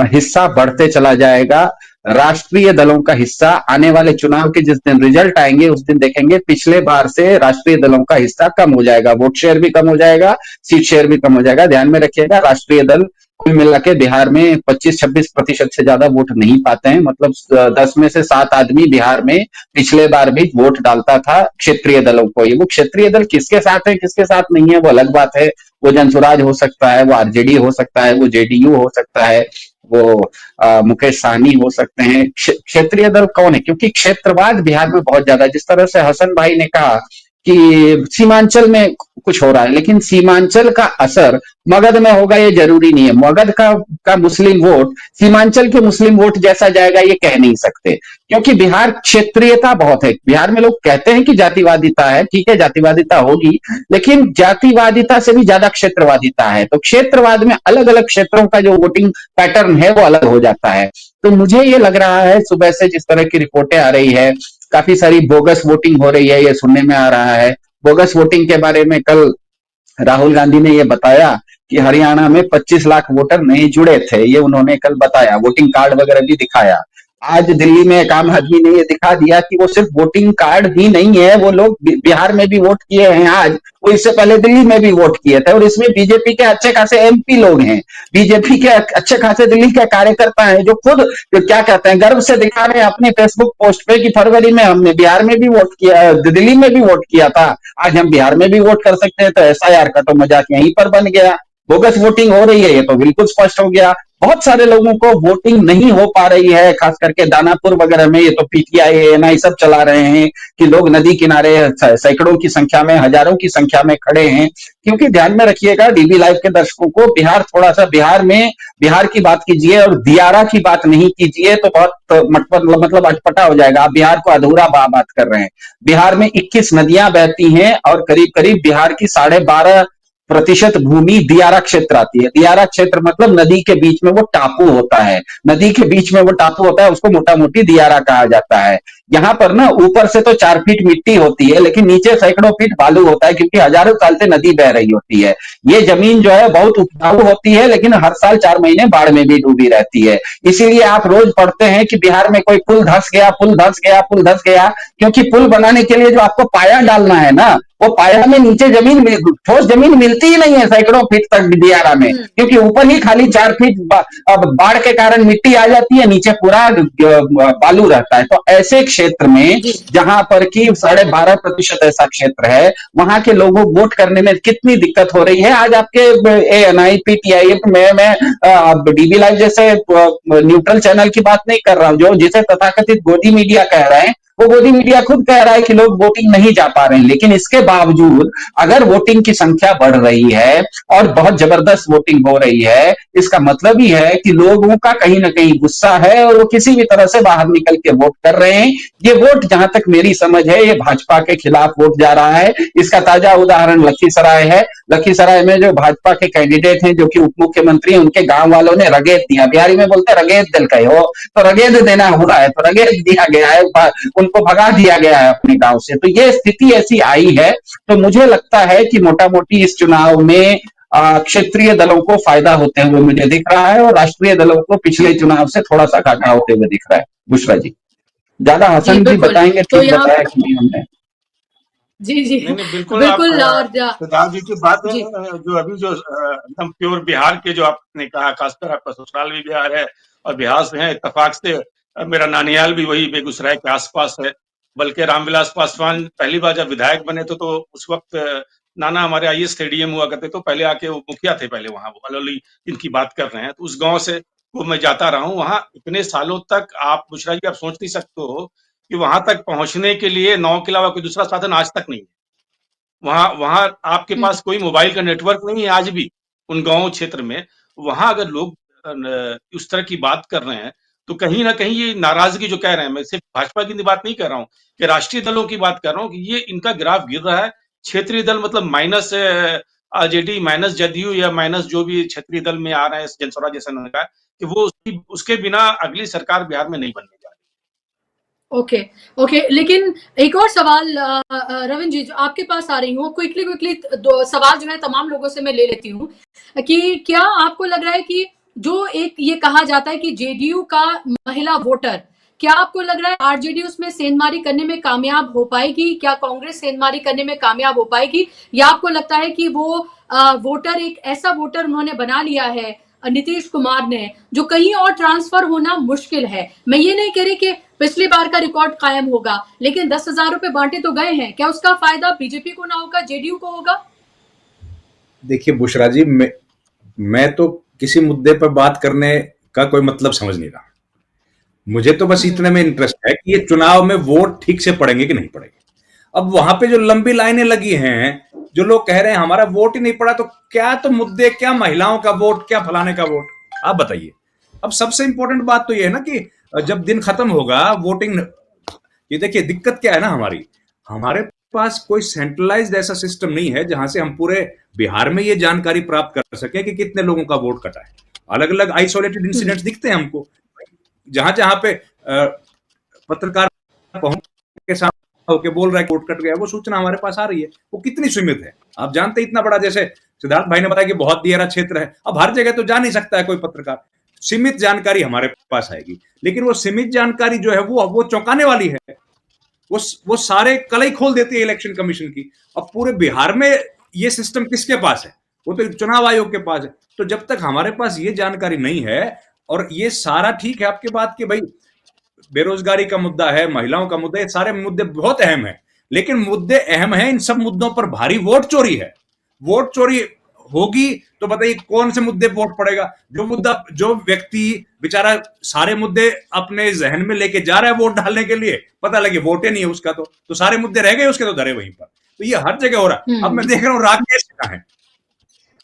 हिस्सा बढ़ते चला जाएगा। राष्ट्रीय दलों का हिस्सा आने वाले चुनाव के जिस दिन रिजल्ट आएंगे उस दिन देखेंगे पिछले बार से राष्ट्रीय दलों का हिस्सा कम हो जाएगा, वोट शेयर भी कम हो जाएगा, सीट शेयर भी कम हो जाएगा। ध्यान में रखिएगा, राष्ट्रीय दल कुल मिला के बिहार में 25-26% से ज्यादा वोट नहीं पाते हैं। मतलब 10 में से 7 आदमी बिहार में पिछले बार भी वोट डालता था क्षेत्रीय दलों को। ये वो क्षेत्रीय दल किसके साथ है किसके साथ नहीं है वो अलग बात है। वो जनसुराज हो सकता है, वो आरजेडी हो सकता है, वो जेडीयू हो सकता है, वो मुकेश सहनी हो सकते हैं। क्षेत्रीय दल कौन है? क्योंकि क्षेत्रवाद बिहार में बहुत ज्यादा, जिस तरह से हसन भाई ने कहा कि सीमांचल में कुछ हो रहा है, लेकिन सीमांचल का असर मगध में होगा ये जरूरी नहीं है। मगध का मुस्लिम वोट सीमांचल के मुस्लिम वोट जैसा जाएगा ये कह नहीं सकते, क्योंकि बिहार क्षेत्रीयता बहुत है। बिहार में लोग कहते हैं कि जातिवादिता है, ठीक है जातिवादिता होगी, लेकिन जातिवादिता से भी ज्यादा क्षेत्रवादिता है। तो क्षेत्रवाद में अलग अलग क्षेत्रों का जो वोटिंग पैटर्न है वो अलग हो जाता है। तो मुझे ये लग रहा है सुबह से जिस तरह की रिपोर्टें आ रही है, काफी सारी बोगस वोटिंग हो रही है ये सुनने में आ रहा है। बोगस वोटिंग के बारे में कल राहुल गांधी ने ये बताया कि हरियाणा में 25 लाख वोटर नहीं जुड़े थे, ये उन्होंने कल बताया, वोटिंग कार्ड वगैरह भी दिखाया। आज दिल्ली में एक आम आदमी ने ये दिखा दिया कि वो सिर्फ वोटिंग कार्ड ही नहीं है, वो लोग बिहार में भी वोट किए हैं आज, वो इससे पहले दिल्ली में भी वोट किए थे। और इसमें बीजेपी के अच्छे खासे एमपी लोग हैं, बीजेपी के अच्छे खासे दिल्ली के कार्यकर्ता हैं, जो खुद क्या कहते हैं गर्व से दिखा रहे हैं अपने फेसबुक पोस्ट पे कि फरवरी में हमने बिहार में भी वोट किया, दिल्ली में भी वोट किया था, आज हम बिहार में भी वोट कर सकते हैं। तो एसआईआर का तो मजाक यहीं पर बन गया। बोगस वोटिंग हो रही है ये तो बिल्कुल स्पष्ट हो गया। बहुत सारे लोगों को वोटिंग नहीं हो पा रही है, खास करके दानापुर वगैरह में। ये तो पीटीआई एएनआई सब चला रहे हैं कि लोग नदी किनारे सैकड़ों की संख्या में, हजारों की संख्या में खड़े हैं। क्योंकि ध्यान में रखिएगा डीबी लाइव के दर्शकों को, बिहार थोड़ा सा, बिहार की बात कीजिए और दियारा की बात नहीं कीजिए तो बहुत मतलब अटपटा हो जाएगा। आप बिहार को अधूरा बात कर रहे हैं। बिहार में 21 नदियां बहती हैं और करीब करीब बिहार की 12.5% भूमि दियारा क्षेत्र आती है। दियारा क्षेत्र मतलब नदी के बीच में वो टापू होता है, नदी के बीच में वो टापू होता है, उसको मोटा मोटी दियारा कहा जाता है। यहाँ पर ना ऊपर से तो 4 फीट मिट्टी होती है, लेकिन नीचे सैकड़ों फीट बालू होता है, क्योंकि हजारों साल से नदी बह रही होती है। ये जमीन जो है बहुत उपजाऊ होती है, लेकिन हर साल 4 महीने बाढ़ में भी डूबी रहती है। इसीलिए आप रोज पढ़ते हैं कि बिहार में कोई पुल धंस गया, पुल धंस गया, पुल धंस गया, क्योंकि पुल बनाने के लिए जो आपको पाया डालना है ना, वो पाया में नीचे ठोस जमीन मिलती ही नहीं है सैकड़ों फीट तक दियारा में, क्योंकि ऊपर ही खाली 4 फीट अब बाढ़ के कारण मिट्टी आ जाती है, नीचे पूरा बालू रहता है। तो ऐसे क्षेत्र में जहां पर कि 12.5% ऐसा क्षेत्र है, वहां के लोगों को वोट करने में कितनी दिक्कत हो रही है। आज आपके एएनआई, पीटीआई, मैं डीबी लाइव जैसे न्यूट्रल चैनल की बात नहीं कर रहा हूं, जो जिसे तथाकथित गोदी मीडिया कह रहे हैं, वो गोदी मीडिया खुद कह रहा है कि लोग वोटिंग नहीं जा पा रहे हैं। लेकिन इसके बावजूद अगर वोटिंग की संख्या बढ़ रही है और बहुत जबरदस्त वोटिंग हो रही है, इसका मतलब ही है कि लोगों का कहीं ना कहीं गुस्सा है और वो किसी भी तरह से बाहर निकल के वोट कर रहे हैं। ये वोट, जहां तक मेरी समझ है, ये भाजपा के खिलाफ वोट जा रहा है। इसका ताजा उदाहरण लखीसराय है। लखीसराय में जो भाजपा के कैंडिडेट हैं, जो कि उप मुख्यमंत्री हैं, उनके गांव वालों ने रगेद दिया। बिहारी में बोलते हैं रगेद दिल का हो, तो रगेद देना हुआ है, तो रगेद दिया गया है, उनको भगा दिया गया है अपने गांव से। तो ये स्थिति ऐसी आई है। तो मुझे लगता है कि मोटा मोटी इस चुनाव में क्षेत्रीय दलों को फायदा होते हुए मुझे दिख रहा है और राष्ट्रीय दलों को पिछले चुनाव से थोड़ा सा घाटा होते हुए दिख रहा है। बुशरा जी ज्यादा हसन जी बताएंगे, तो ठीक बताया कि नहीं हमने? जी जी नहीं बिल्कुल बिल्कुल। और सिद्धार्थ जी की बात है, जो अभी जो एकदम प्योर बिहार के जो आपने कहा, खासकर आपका ससुराल भी बिहार है और बिहार से है, इत्तेफाक से मेरा नानियाल भी वही बेगूसराय के आसपास है। बल्कि रामविलास पासवान पहली बार जब विधायक बने थे, तो उस वक्त नाना हमारे आईएएस स्टेडियम हुआ करते, तो पहले आके वो मुखिया थे पहले वहां, वो अलौली इनकी बात कर रहे हैं। तो उस गांव से वो मैं जाता रहा हूँ वहां इतने सालों तक। आप बुशरा जी, आप सोच नहीं सकते हो कि वहां तक पहुंचने के लिए नाव के अलावा कोई दूसरा साधन आज तक नहीं है। वहां वहां आपके पास कोई मोबाइल का नेटवर्क नहीं है आज भी उन गांव क्षेत्र में। वहां अगर लोग उस तरह की बात कर रहे हैं, तो कहीं ना कहीं ये नाराजगी जो कह रहे हैं, मैं सिर्फ भाजपा की बात नहीं कर रहा हूँ, कि राष्ट्रीय दलों की बात कर रहा हूँ, कि ये इनका ग्राफ गिर रहा है। क्षेत्रीय दल मतलब माइनस आरजेडी, माइनस जदयू, या माइनस जो भी क्षेत्रीय दल में आ रहे हैं जनस्वराज जैसा का, कि वो उसके बिना अगली सरकार बिहार में नहीं बनने जा रही। ओके ओके, लेकिन एक और सवाल रविंद्र जी, जो आपके पास आ रही हूँ, क्विकली दो सवाल जो है तमाम लोगों से मैं ले लेती हूँ, कि क्या आपको लग रहा है कि जो एक ये कहा जाता है कि जेडीयू का महिला वोटर, क्या आपको लग रहा है आरजेडी उसमें सेंधमारी करने में कामयाब हो पाएगी? क्या कांग्रेस सेंधमारी करने में कामयाब हो पाएगी? या आपको लगता है कि वो वोटर, एक ऐसा वोटर उन्होंने बना लिया है नीतीश कुमार ने, जो कहीं और ट्रांसफर होना मुश्किल है? मैं ये नहीं कह रही कि पिछली बार का रिकॉर्ड कायम होगा, लेकिन 10,000 रुपए बांटे तो गए हैं, क्या उसका फायदा बीजेपी को ना होगा, जेडीयू को होगा? देखिए बुशरा जी, मैं तो किसी मुद्दे पर बात करने का कोई मतलब समझ नहीं रहा। मुझे तो बस इतने में इंटरेस्ट है कि ये चुनाव में वोट ठीक से पड़ेंगे कि नहीं पड़ेंगे। अब वहां पे जो लंबी लाइनें लगी हैं, जो लोग कह रहे हैं हमारा वोट ही नहीं पड़ा, तो क्या तो मुद्दे, क्या महिलाओं का वोट, क्या फलाने का वोट, आप बताइए। अब सबसे इंपॉर्टेंट बात तो ये है ना कि जब दिन खत्म होगा वोटिंग, ये देखिए दिक्कत क्या है ना, हमारे पास कोई सेंट्रलाइज्ड ऐसा सिस्टम नहीं है जहां से हम पूरे बिहार में ये जानकारी प्राप्त कर सके कि कितने लोगों का वोट कटा है। अलग अलग आइसोलेटेड इंसिडेंट्स दिखते हैं हमको, जहां पे पत्रकार पहुंच के सामने होके बोल रहा है वोट कट गया, वो सूचना हमारे पास आ रही है, वो कितनी सीमित है। आप जानते हैं इतना बड़ा, जैसे सिद्धार्थ भाई ने बताया कि बहुत दियारा क्षेत्र है, अब हर जगह तो जा नहीं सकता है कोई पत्रकार, सीमित जानकारी हमारे पास आएगी। लेकिन वो सीमित जानकारी जो है वो चौंकाने वाली है, वो सारे कलई खोल देती है इलेक्शन कमीशन की। अब पूरे बिहार में ये सिस्टम किसके पास है? वो तो चुनाव आयोग के पास है। तो जब तक हमारे पास ये जानकारी नहीं है, और ये सारा ठीक है आपके बात कि भाई बेरोजगारी का मुद्दा है, महिलाओं का मुद्दा है, सारे मुद्दे बहुत अहम है, लेकिन मुद्दे अहम हैं, इन सब मुद्दों पर भारी वोट चोरी है। वोट चोरी होगी तो बताइए कौन से मुद्दे वोट पड़ेगा? जो व्यक्ति बेचारा सारे मुद्दे अपने जहन में लेके जा रहा है वोट डालने के लिए, पता लगे वोटे नहीं है उसका, तो सारे मुद्दे रह गए उसके, तो धरे वहीं पर। तो ये हर जगह हो रहा है। अब मैं देख रहा हूँ राकेश कहाँ है,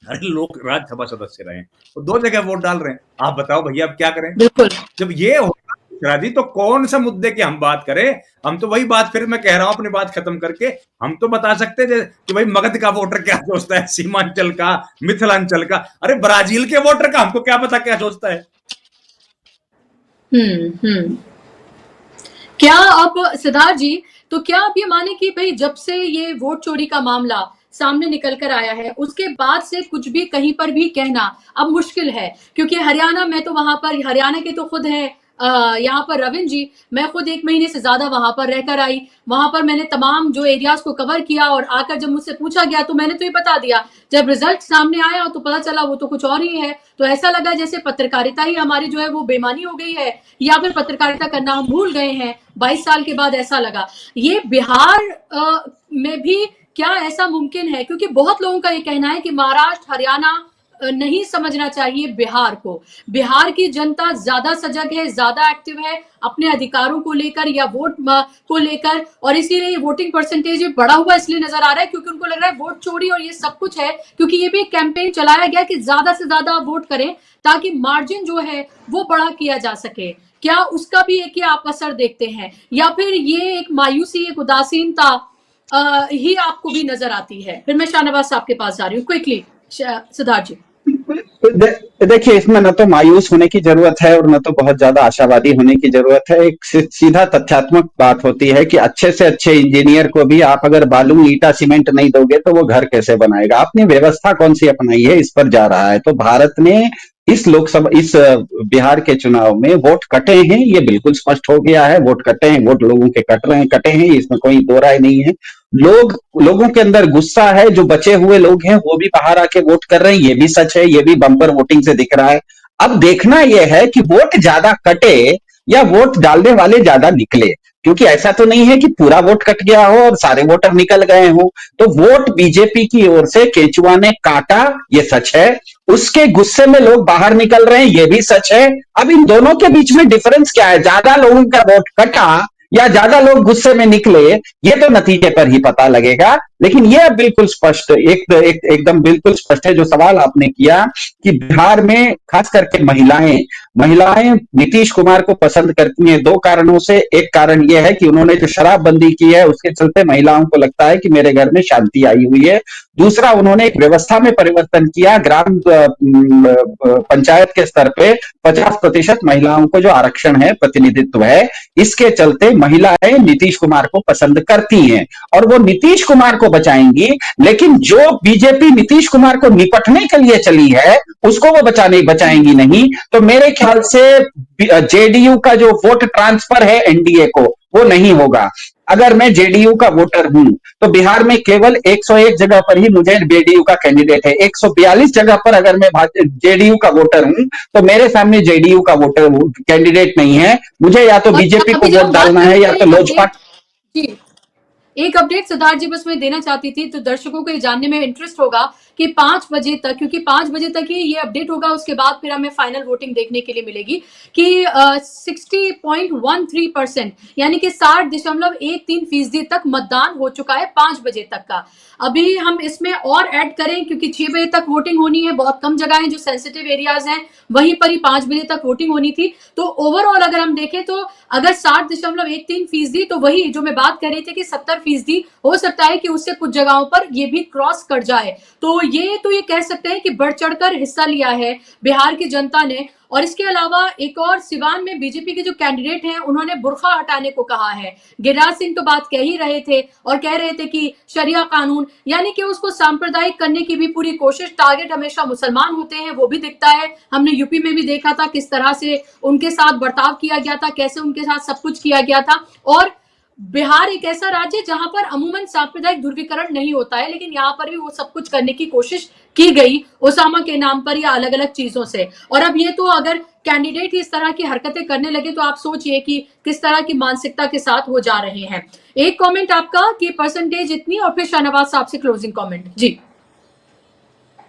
अरे लोग राज्यसभा सदस्य रहे हैं, तो 2 जगह वोट डाल रहे हैं। आप बताओ भैया अब क्या करें? बिल्कुल। जब ये होगा राजी, तो कौन सा मुद्दे की हम बात करें? हम तो वही बात, फिर मैं कह रहा हूं अपनी बात खत्म करके, हम तो बता सकते हैं कि भाई मगध का वोटर क्या सोचता है, सीमांचल का, मिथिलांचल का, अरे ब्राजील के वोटर का हमको क्या पता क्या सोचता है। क्या अब सिद्धार्थ जी, तो क्या आप ये माने कि भाई जब से ये वोट चोरी का मामला सामने निकल कर आया है उसके बाद से कुछ भी कहीं पर भी कहना अब मुश्किल है? क्योंकि हरियाणा में तो वहां पर, हरियाणा के तो खुद है यहाँ पर रविंद्र जी, मैं खुद 1 महीने से ज्यादा वहां पर रहकर आई, वहां पर मैंने तमाम जो एरियाज को कवर किया, और आकर जब मुझसे पूछा गया तो मैंने तो ये बता दिया। जब रिजल्ट सामने आया तो पता चला वो तो कुछ और ही है। तो ऐसा लगा जैसे पत्रकारिता ही हमारी जो है वो बेमानी हो गई है, या फिर पत्रकारिता करना हम भूल गए हैं 22 साल के बाद, ऐसा लगा। ये बिहार में भी क्या ऐसा मुमकिन है? क्योंकि बहुत लोगों का ये कहना है कि महाराष्ट्र, हरियाणा नहीं समझना चाहिए बिहार को। बिहार की जनता ज्यादा सजग है, ज्यादा एक्टिव है अपने अधिकारों को लेकर या वोट को लेकर, और इसीलिए वोटिंग परसेंटेज भी बढ़ा हुआ इसलिए नजर आ रहा है क्योंकि उनको लग रहा है वोट चोरी और ये सब कुछ है। क्योंकि ये भी एक कैंपेन चलाया गया कि ज्यादा से ज्यादा वोट करें ताकि मार्जिन जो है वो बड़ा किया जा सके। क्या उसका भी एक आप असर देखते हैं, या फिर ये एक मायूसी, एक उदासीनता ही आपको भी नजर आती है? फिर मैं शाहनवाज साहब के पास जा रही हूँ क्विकली। सिद्धार्थ जी, देखिए, इसमें न तो मायूस होने की जरूरत है और न तो बहुत ज्यादा आशावादी होने की जरूरत है। एक सीधा तथ्यात्मक बात होती है कि अच्छे से अच्छे इंजीनियर को भी आप अगर बालू, ईटा, सीमेंट नहीं दोगे तो वो घर कैसे बनाएगा? आपने व्यवस्था कौन सी अपनाई है, इस पर जा रहा है। तो भारत ने इस लोकसभा, इस बिहार के चुनाव में वोट कटे हैं, ये बिल्कुल स्पष्ट हो गया है। वोट कटे हैं, वोट लोगों के कटे हैं, इसमें कोई दो राय नहीं है। लोगों के अंदर गुस्सा है, जो बचे हुए लोग हैं वो भी बाहर आके वोट कर रहे हैं, ये भी सच है, ये भी बम्पर वोटिंग से दिख रहा है। अब देखना यह है कि वोट ज्यादा कटे या वोट डालने वाले ज्यादा निकले, क्योंकि ऐसा तो नहीं है कि पूरा वोट कट गया हो और सारे वोटर निकल गए हो। तो वोट बीजेपी की ओर से केचुआ ने काटा, ये सच है। उसके गुस्से में लोग बाहर निकल रहे हैं, ये भी सच है। अब इन दोनों के बीच में डिफरेंस क्या है? ज्यादा लोगों का वोट कटा या ज्यादा लोग गुस्से में निकले, ये तो नतीजे पर ही पता लगेगा। लेकिन ये बिल्कुल स्पष्ट, एकदम बिल्कुल स्पष्ट है जो सवाल आपने किया कि बिहार में खास करके महिलाएं नीतीश कुमार को पसंद करती हैं 2 कारणों से। एक कारण यह है कि उन्होंने जो शराबबंदी की है उसके चलते महिलाओं को लगता है कि मेरे घर में शांति आई हुई है। दूसरा, उन्होंने एक व्यवस्था में परिवर्तन किया, ग्राम पंचायत के स्तर पे 50% महिलाओं को जो आरक्षण है, प्रतिनिधित्व है, इसके चलते महिलाएं नीतीश कुमार को पसंद करती हैं और वो नीतीश कुमार को बचाएंगी। लेकिन जो बीजेपी नीतीश कुमार को निपटने के लिए चली है उसको वो बचाएंगी नहीं। तो मेरे ख्याल से जेडीयू का जो वोट ट्रांसफर है एनडीए को, वो नहीं होगा। अगर मैं जेडीयू का वोटर हूं तो बिहार में केवल 101 जगह पर ही मुझे जेडीयू का कैंडिडेट है। 142 जगह पर अगर मैं जेडीयू का वोटर हूं तो मेरे सामने जेडीयू का वोटर कैंडिडेट नहीं है। मुझे या तो बीजेपी को वोट डालना है या तो लोजपा। एक अपडेट सिद्धार्थ जी बस मैं देना चाहती थी, तो दर्शकों को ये जानने में इंटरेस्ट होगा कि 5 बजे तक, क्योंकि 5 बजे तक ही ये अपडेट होगा, उसके बाद फिर हमें फाइनल वोटिंग देखने के लिए मिलेगी कि 60.13% यानी कि 60.13% तक मतदान हो चुका है 5 बजे तक का। अभी हम इसमें और ऐड करें क्योंकि 6 बजे तक वोटिंग होनी है, बहुत कम जगह है जो सेंसिटिव एरियाज हैं वहीं पर ही 5 बजे तक वोटिंग होनी थी। तो ओवरऑल अगर हम देखें तो अगर 60.13% तो वही जो मैं बात कर रही थी कि 70% हो सकता है कि उससे कुछ जगहों पर ये भी क्रॉस कर जाए। तो ये कह सकते हैं कि बढ़ चढ़कर हिस्सा लिया है बिहार की जनता ने। और इसके अलावा एक और, सिवान में बीजेपी के जो कैंडिडेट हैं उन्होंने बुर्खा हटाने को कहा है। गिरिराज सिंह तो बात कह ही रहे थे और कह रहे थे कि शरिया कानून यानी कि उसको सांप्रदायिक करने की भी पूरी कोशिश। टारगेट हमेशा मुसलमान होते हैं, वो भी दिखता है। हमने यूपी में भी देखा था किस तरह से उनके साथ बर्ताव किया गया था, कैसे उनके साथ सब कुछ किया गया था। और बिहार एक ऐसा राज्य जहां पर अमूमन सांप्रदायिक ध्रुवीकरण नहीं होता है, लेकिन यहाँ पर भी वो सब कुछ करने की कोशिश की गई ओसामा के नाम पर या अलग अलग चीजों से। और अब ये तो अगर कैंडिडेट इस तरह की हरकतें करने लगे तो आप सोचिए कि किस तरह की मानसिकता के साथ वो जा रहे हैं। एक कमेंट आपका कि परसेंटेज इतनी, और फिर शाहनवाज साहब से क्लोजिंग कमेंट। जी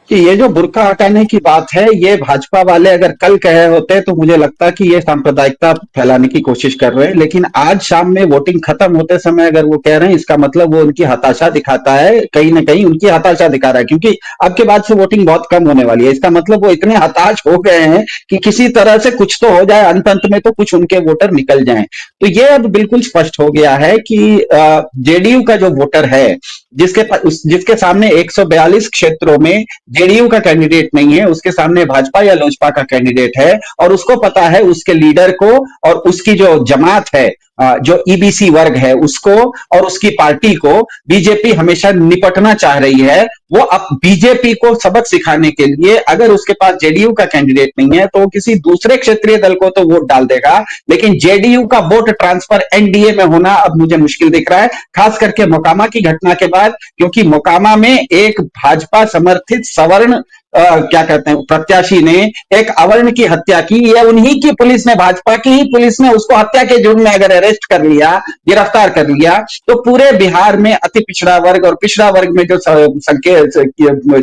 कि ये जो बुर्का हटाने की बात है, ये भाजपा वाले अगर कल कहे होते तो मुझे लगता कि ये सांप्रदायिकता फैलाने की कोशिश कर रहे हैं, लेकिन आज शाम में वोटिंग खत्म होते समय अगर वो कह रहे हैं, इसका मतलब वो उनकी हताशा दिखाता है, कहीं ना कहीं उनकी हताशा दिखा रहा है, क्योंकि अब के बाद से वोटिंग बहुत कम होने वाली है। इसका मतलब वो इतने हताश हो गए हैं कि किसी तरह से कुछ तो हो जाए, अंत में तो कुछ उनके वोटर निकल जाएं। तो ये अब बिल्कुल स्पष्ट हो गया है कि जेडीयू का जो वोटर है, जिसके सामने 142 क्षेत्रों में जेडीयू का कैंडिडेट नहीं है, उसके सामने भाजपा या लोजपा का कैंडिडेट है, और उसको पता है उसके लीडर को और उसकी जो जमात है, जो ईबीसी वर्ग है, उसको और उसकी पार्टी को बीजेपी हमेशा निपटना चाह रही है। वो अब बीजेपी को सबक सिखाने के लिए अगर उसके पास जेडीयू का कैंडिडेट नहीं है तो वो किसी दूसरे क्षेत्रीय दल को तो वोट डाल देगा, लेकिन जेडीयू का वोट ट्रांसफर एनडीए में होना अब मुझे मुश्किल दिख रहा है, खास करके मोकामा की घटना के बाद, क्योंकि मोकामा में एक भाजपा समर्थित सवर्ण क्या कहते हैं प्रत्याशी ने एक अवर्ण की हत्या की। ये उन्हीं की पुलिस ने, भाजपा की ही पुलिस ने उसको हत्या के जुर्म में अगर अरेस्ट कर लिया, गिरफ्तार कर लिया, तो पूरे बिहार में अति पिछड़ा वर्ग और पिछड़ा वर्ग में जो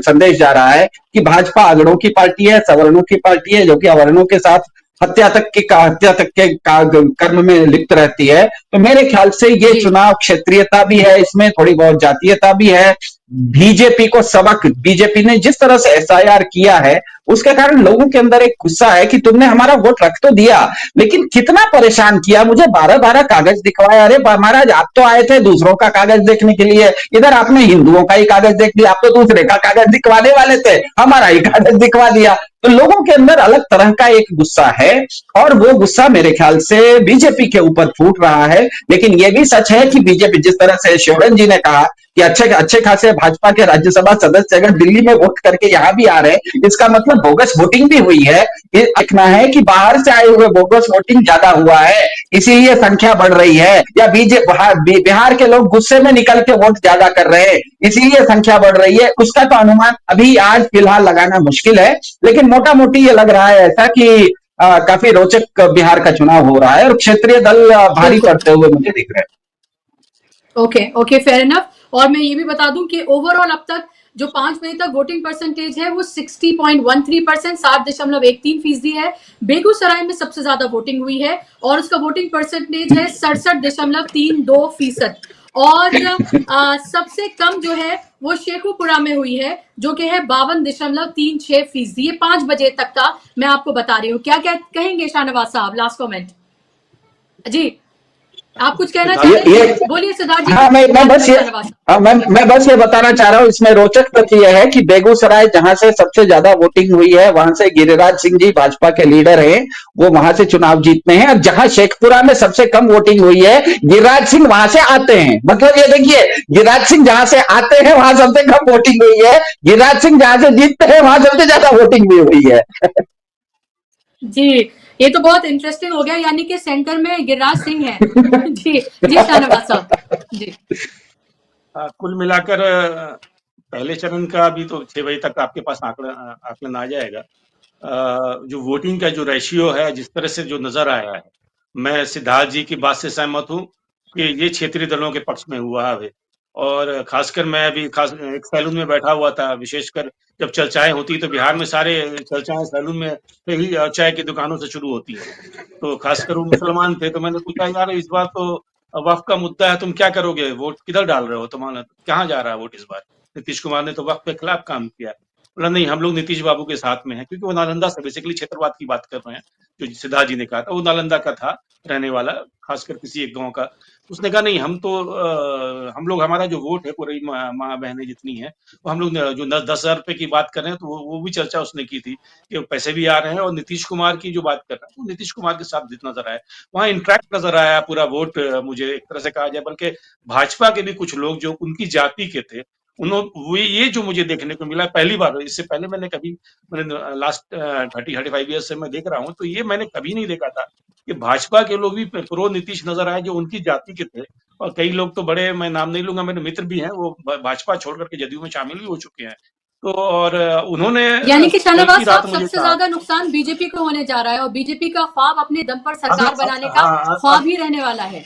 संदेश जा रहा है कि भाजपा अगड़ों की पार्टी है, सवर्णों की पार्टी है, जो कि अवर्णों के साथ हत्या तक के कर्म में लिप्त रहती है। तो मेरे ख्याल से ये चुनाव क्षेत्रीयता भी है, इसमें थोड़ी बहुत जातीयता भी है। बीजेपी को सबक, बीजेपी ने जिस तरह से एसआईआर किया है उसके कारण लोगों के अंदर एक गुस्सा है कि तुमने हमारा वोट रख तो दिया, लेकिन कितना परेशान किया, मुझे 12-12 कागज दिखवाया। अरे महाराज, आप तो आए थे दूसरों का कागज देखने के लिए, इधर आपने हिंदुओं का ही कागज देख लिया, आप तो दूसरे का कागज दिखवाने वाले थे, हमारा ही कागज दिखवा दिया। तो लोगों के अंदर अलग तरह का एक गुस्सा है, और वो गुस्सा मेरे ख्याल से बीजेपी के ऊपर फूट रहा है। लेकिन ये भी सच है कि बीजेपी, जिस तरह से शिवरन जी ने कहा कि अच्छे खासे भाजपा के राज्यसभा सदस्य अगर दिल्ली में वोट करके यहां भी आ रहे हैं, इसका मतलब बोगस वोटिंग भी हुई है। ये देखना है कि बाहर से आए हुए बोगस वोटिंग ज्यादा हुआ है, इसीलिए संख्या बढ़ रही है, या बिहार के लोग गुस्से में निकल के वोट ज्यादा कर रहे हैं इसीलिए संख्या बढ़ रही है। उसका तो अनुमान अभी आज फिलहाल लगाना मुश्किल है, लेकिन मोटा मोटी ये लग रहा है ऐसा कि काफी रोचक बिहार का चुनाव हो रहा है, और क्षेत्रीय दल भारी पड़ते हुए मुझे दिख रहे हैं। Okay, fair enough. और मैं ये भी बता दूं कि ओवरऑल अब तक जो 5 बजे तक वोटिंग परसेंटेज है वो 60.13%, 60.13% है। बेगूसराय में सबसे ज्यादा वोटिंग हुई है और उसका वोटिंग परसेंटेज है 67.32%। और सबसे कम जो है वो शेखुपुरा में हुई है, जो कि है 52.36%। ये 5 बजे तक का मैं आपको बता रही हूँ। क्या कहेंगे शाहनवाज साहब, लास्ट कमेंट जी? आप कुछ कहना चाहेंगे? बोलिए सिद्धार्थ जी। हाँ, मैं बस ये बताना चाह रहा हूँ, इसमें रोचक तथ्य यह है कि बेगूसराय जहां से सबसे ज्यादा वोटिंग हुई है, वहां से गिरिराज सिंह जी भाजपा के लीडर हैं, वो वहां से चुनाव जीतते हैं। और जहां शेखपुरा में सबसे कम वोटिंग हुई है, गिरिराज सिंह वहां से आते हैं। मतलब ये देखिए, गिरिराज सिंह जहां से आते हैं वहां सबसे कम वोटिंग हुई है, गिरिराज सिंह जहां से जीतते हैं वहां सबसे ज्यादा वोटिंग भी हुई है। जी, ये तो बहुत इंटरेस्टिंग हो गया, यानी कि सेंटर में गिरिराज सिंह है। जी शाहनवाज साहब जी। कुल मिलाकर पहले चरण का अभी तो 6 बजे तक आपके पास आकलन आ जाएगा। जो वोटिंग का जो रेशियो है, जिस तरह से जो नजर आया है, मैं सिद्धार्थ जी की बात से सहमत हूँ कि ये क्षेत्रीय दलों के पक्ष में हुआ है। और खासकर मैं अभी एक सैलून में बैठा हुआ था, विशेषकर जब चर्चाएं होती तो बिहार में सारे चर्चाएं सैलून में से ही चाय की दुकानों से शुरू होती है। तो खासकर वो मुसलमान थे, तो मैंने पूछा, यार इस बार तो वक्फ का मुद्दा है, तुम क्या करोगे, वोट किधर डाल रहे हो, तुम्हारा कहाँ जा रहा है वोट इस बार? नीतीश कुमार ने तो वक्फ के खिलाफ काम किया। बोला नहीं, हम लोग नीतीश बाबू के साथ में हैं, क्योंकि वो नालंदा से बेसिकली क्षेत्रवाद की बात कर रहे हैं। जो सिद्धार्थ जी ने कहा था वो नालंदा का था रहने वाला, खासकर किसी एक गांव का। उसने कहा नहीं, हम लोग हमारा जो वोट है पूरी माँ बहनें जितनी है, वो हम लोग जो 10,000 रुपए की बात कर रहे हैं, तो वो भी चर्चा उसने की थी कि पैसे भी आ रहे हैं। और नीतीश कुमार की जो बात कर रहा है, वो नीतीश कुमार के साथ नजर आया, वहाँ इंट्रैक्ट नजर आया पूरा वोट। मुझे एक तरह से कहा जाए, बल्कि भाजपा के भी कुछ लोग जो उनकी जाति के थे, उन्होंने ये जो मुझे देखने को मिला पहली बार, इससे पहले मैंने लास्ट 30-35 ईयर्स से मैं देख रहा हूँ, तो ये मैंने कभी नहीं देखा था कि भाजपा के लोग भी प्रो नीतीश नजर आए, जो उनकी जाति के थे। और कई लोग तो बड़े, मैं नाम नहीं लूंगा, मेरे मित्र भी हैं, वो भाजपा छोड़ करके जदयू में शामिल भी हो चुके हैं। तो और उन्होंने, यानी कि शाहनवाज साहब, सबसे ज्यादा नुकसान बीजेपी को होने जा रहा है, और बीजेपी का ख्वाब अपने दम पर सरकार बनाने का ख्वाब ही रहने वाला है।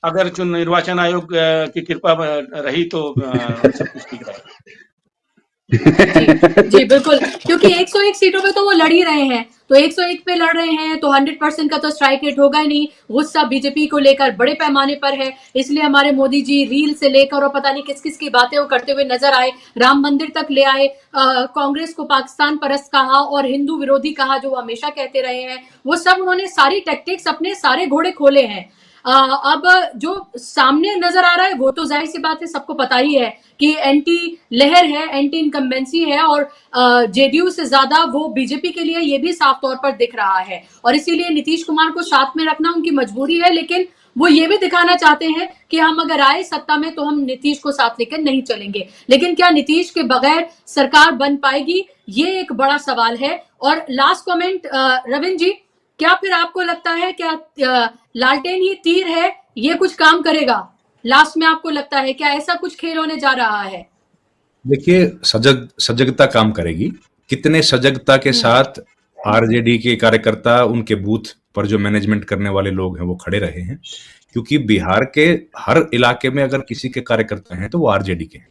अगर निर्वाचन आयोग की कृपा रही तो सब कुछ ठीक रहेगा। जी बिल्कुल, क्योंकि 101 सीटों पे तो वो लड़ ही रहे हैं, तो 101 पे लड़ रहे हैं तो 100% का तो स्ट्राइक रेट होगा ही नहीं। गुस्सा बीजेपी को लेकर बड़े पैमाने पर है, इसलिए हमारे मोदी जी रील से लेकर और पता नहीं किस किस की बातें वो करते हुए नजर आए, राम मंदिर तक ले आए, कांग्रेस को पाकिस्तान परस्त कहा और हिंदू विरोधी कहा, जो हमेशा कहते रहे हैं। वो सब उन्होंने सारी टैक्टिक्स, अपने सारे घोड़े खोले हैं। अब जो सामने नजर आ रहा है वो तो जाहिर सी बात है, सबको पता ही है कि एंटी लहर है, एंटी इनकम्बेंसी है, और जेडीयू से ज्यादा वो बीजेपी के लिए ये भी साफ तौर पर दिख रहा है, और इसीलिए नीतीश कुमार को साथ में रखना उनकी मजबूरी है। लेकिन वो ये भी दिखाना चाहते हैं कि हम अगर आए सत्ता में तो हम नीतीश को साथ लेकर नहीं चलेंगे। लेकिन क्या नीतीश के बगैर सरकार बन पाएगी, ये एक बड़ा सवाल है। और लास्ट कमेंट रविंद्र जी, क्या फिर आपको लगता है क्या लालटेन ही तीर है, ये कुछ काम करेगा? लास्ट में आपको लगता है क्या ऐसा कुछ खेल होने जा रहा है? देखिए, सजगता काम करेगी। कितने सजगता के साथ आरजेडी के कार्यकर्ता, उनके बूथ पर जो मैनेजमेंट करने वाले लोग हैं वो खड़े रहे हैं, क्योंकि बिहार के हर इलाके में अगर किसी के कार्यकर्ता हैं तो वो आरजेडी के हैं।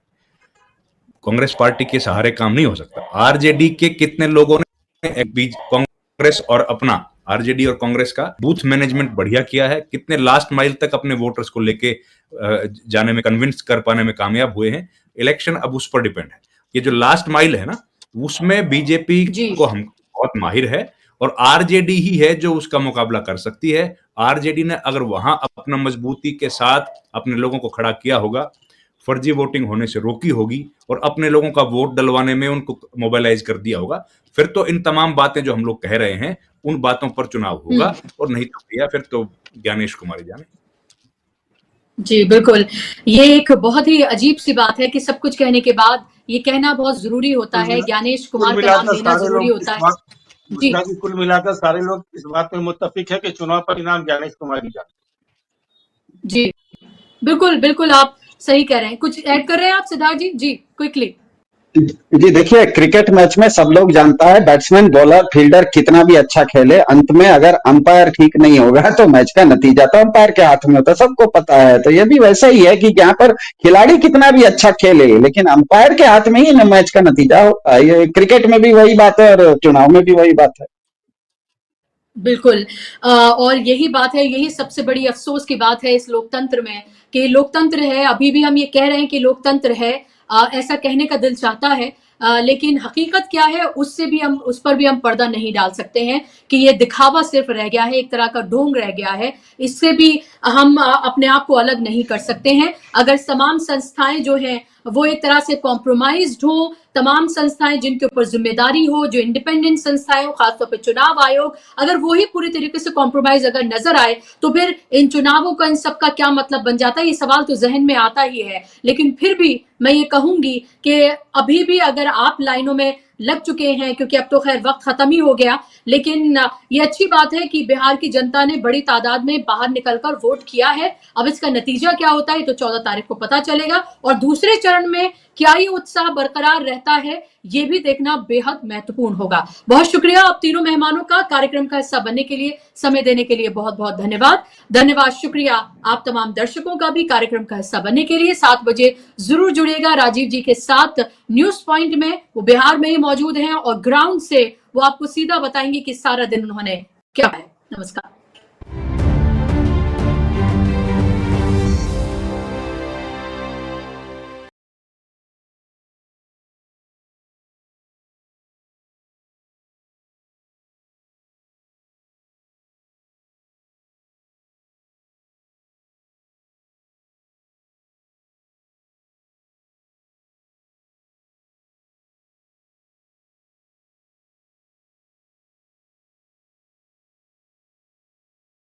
कांग्रेस पार्टी के सहारे काम नहीं हो सकता। आरजेडी के कितने लोगों ने कांग्रेस और अपना आरजेडी और कांग्रेस का बूथ मैनेजमेंट बढ़िया किया है, कितने लास्ट माइल तक अपने वोटर्स को लेके जाने में, कन्विंस कर पाने में कामयाब हुए हैं। इलेक्शन अब उस पर डिपेंड है। ये जो लास्ट माइल है ना, उसमें बीजेपी को हम बहुत माहिर है, और आरजेडी ही है जो उसका मुकाबला कर सकती है। आरजेडी ने अगर वहां अपना मजबूती के साथ अपने लोगों को खड़ा किया होगा, फर्जी वोटिंग होने से रोकी होगी और अपने लोगों का वोट डलवाने में उनको मोबिलाइज कर दिया होगा, फिर तो इन तमाम बातें जो हम लोग कह रहे हैं उन बातों पर चुनाव होगा, और नहीं तो भैया फिर तो ज्ञानेश कुमार जाने। जी बिल्कुल, ये एक बहुत ही अजीब सी बात है कि सब कुछ कहने के बाद ये कहना बहुत जरूरी होता है, ज्ञानेश कुमार का नाम लेना जरूरी होता है। जी, कुल मिलाकर सारे लोग इस बात में मुत्तफिक है कि चुनाव परिणाम ज्ञानेश कुमार ही जाने। जी बिल्कुल बिल्कुल, आप सही कह रहे हैं। कुछ ऐड कर रहे हैं आप सिद्धार्थ जी? जी क्विकली। जी देखिए, क्रिकेट मैच में सब लोग जानता है बैट्समैन, बॉलर, फील्डर कितना भी अच्छा खेले, अंत में अगर अंपायर ठीक नहीं होगा तो मैच का नतीजा तो अंपायर के हाथ में होता है, सबको पता है। तो ये भी वैसा ही है कि यहाँ पर खिलाड़ी कितना भी अच्छा खेले, लेकिन अंपायर के हाथ में ही मैच का नतीजा होता है। ये क्रिकेट में भी वही बात है और चुनाव में भी वही बात है। बिल्कुल, और यही बात है, यही सबसे बड़ी अफसोस की बात है इस लोकतंत्र में, कि लोकतंत्र है, अभी भी हम ये कह रहे हैं कि लोकतंत्र है, ऐसा कहने का दिल चाहता है, लेकिन हकीकत क्या है उस पर भी हम पर्दा नहीं डाल सकते हैं कि ये दिखावा सिर्फ रह गया है, एक तरह का ढोंग रह गया है। इससे भी हम अपने आप को अलग नहीं कर सकते हैं। अगर तमाम संस्थाएं जो हैं वो एक तरह से कॉम्प्रोमाइज्ड हो, तमाम संस्थाएं जिनके ऊपर जिम्मेदारी हो, जो इंडिपेंडेंट संस्थाएं हो, खासतौर पर चुनाव आयोग, अगर वो ही पूरी तरीके से कॉम्प्रोमाइज अगर नजर आए तो फिर इन चुनावों का, इन सब का क्या मतलब बन जाता है? ये सवाल तो जहन में आता ही है। लेकिन फिर भी मैं ये कहूंगी कि अभी भी अगर आप लाइनों में लग चुके हैं, क्योंकि अब तो खैर वक्त खत्म ही हो गया, लेकिन ये अच्छी बात है कि बिहार की जनता ने बड़ी तादाद में बाहर निकलकर वोट किया है। अब इसका नतीजा क्या होता है तो 14 तारीख को पता चलेगा, और दूसरे चरण में क्या ये उत्साह बरकरार रहता है ये भी देखना बेहद महत्वपूर्ण होगा। बहुत शुक्रिया आप तीनों मेहमानों का, कार्यक्रम का हिस्सा बनने के लिए, समय देने के लिए बहुत बहुत धन्यवाद। धन्यवाद, शुक्रिया आप तमाम दर्शकों का भी कार्यक्रम का हिस्सा बनने के लिए। 7 बजे जरूर जुड़िएगा राजीव जी के साथ न्यूज पॉइंट में, वो बिहार में ही मौजूद हैं और ग्राउंड से वो आपको सीधा बताएंगे कि सारा दिन उन्होंने क्या है। नमस्कार।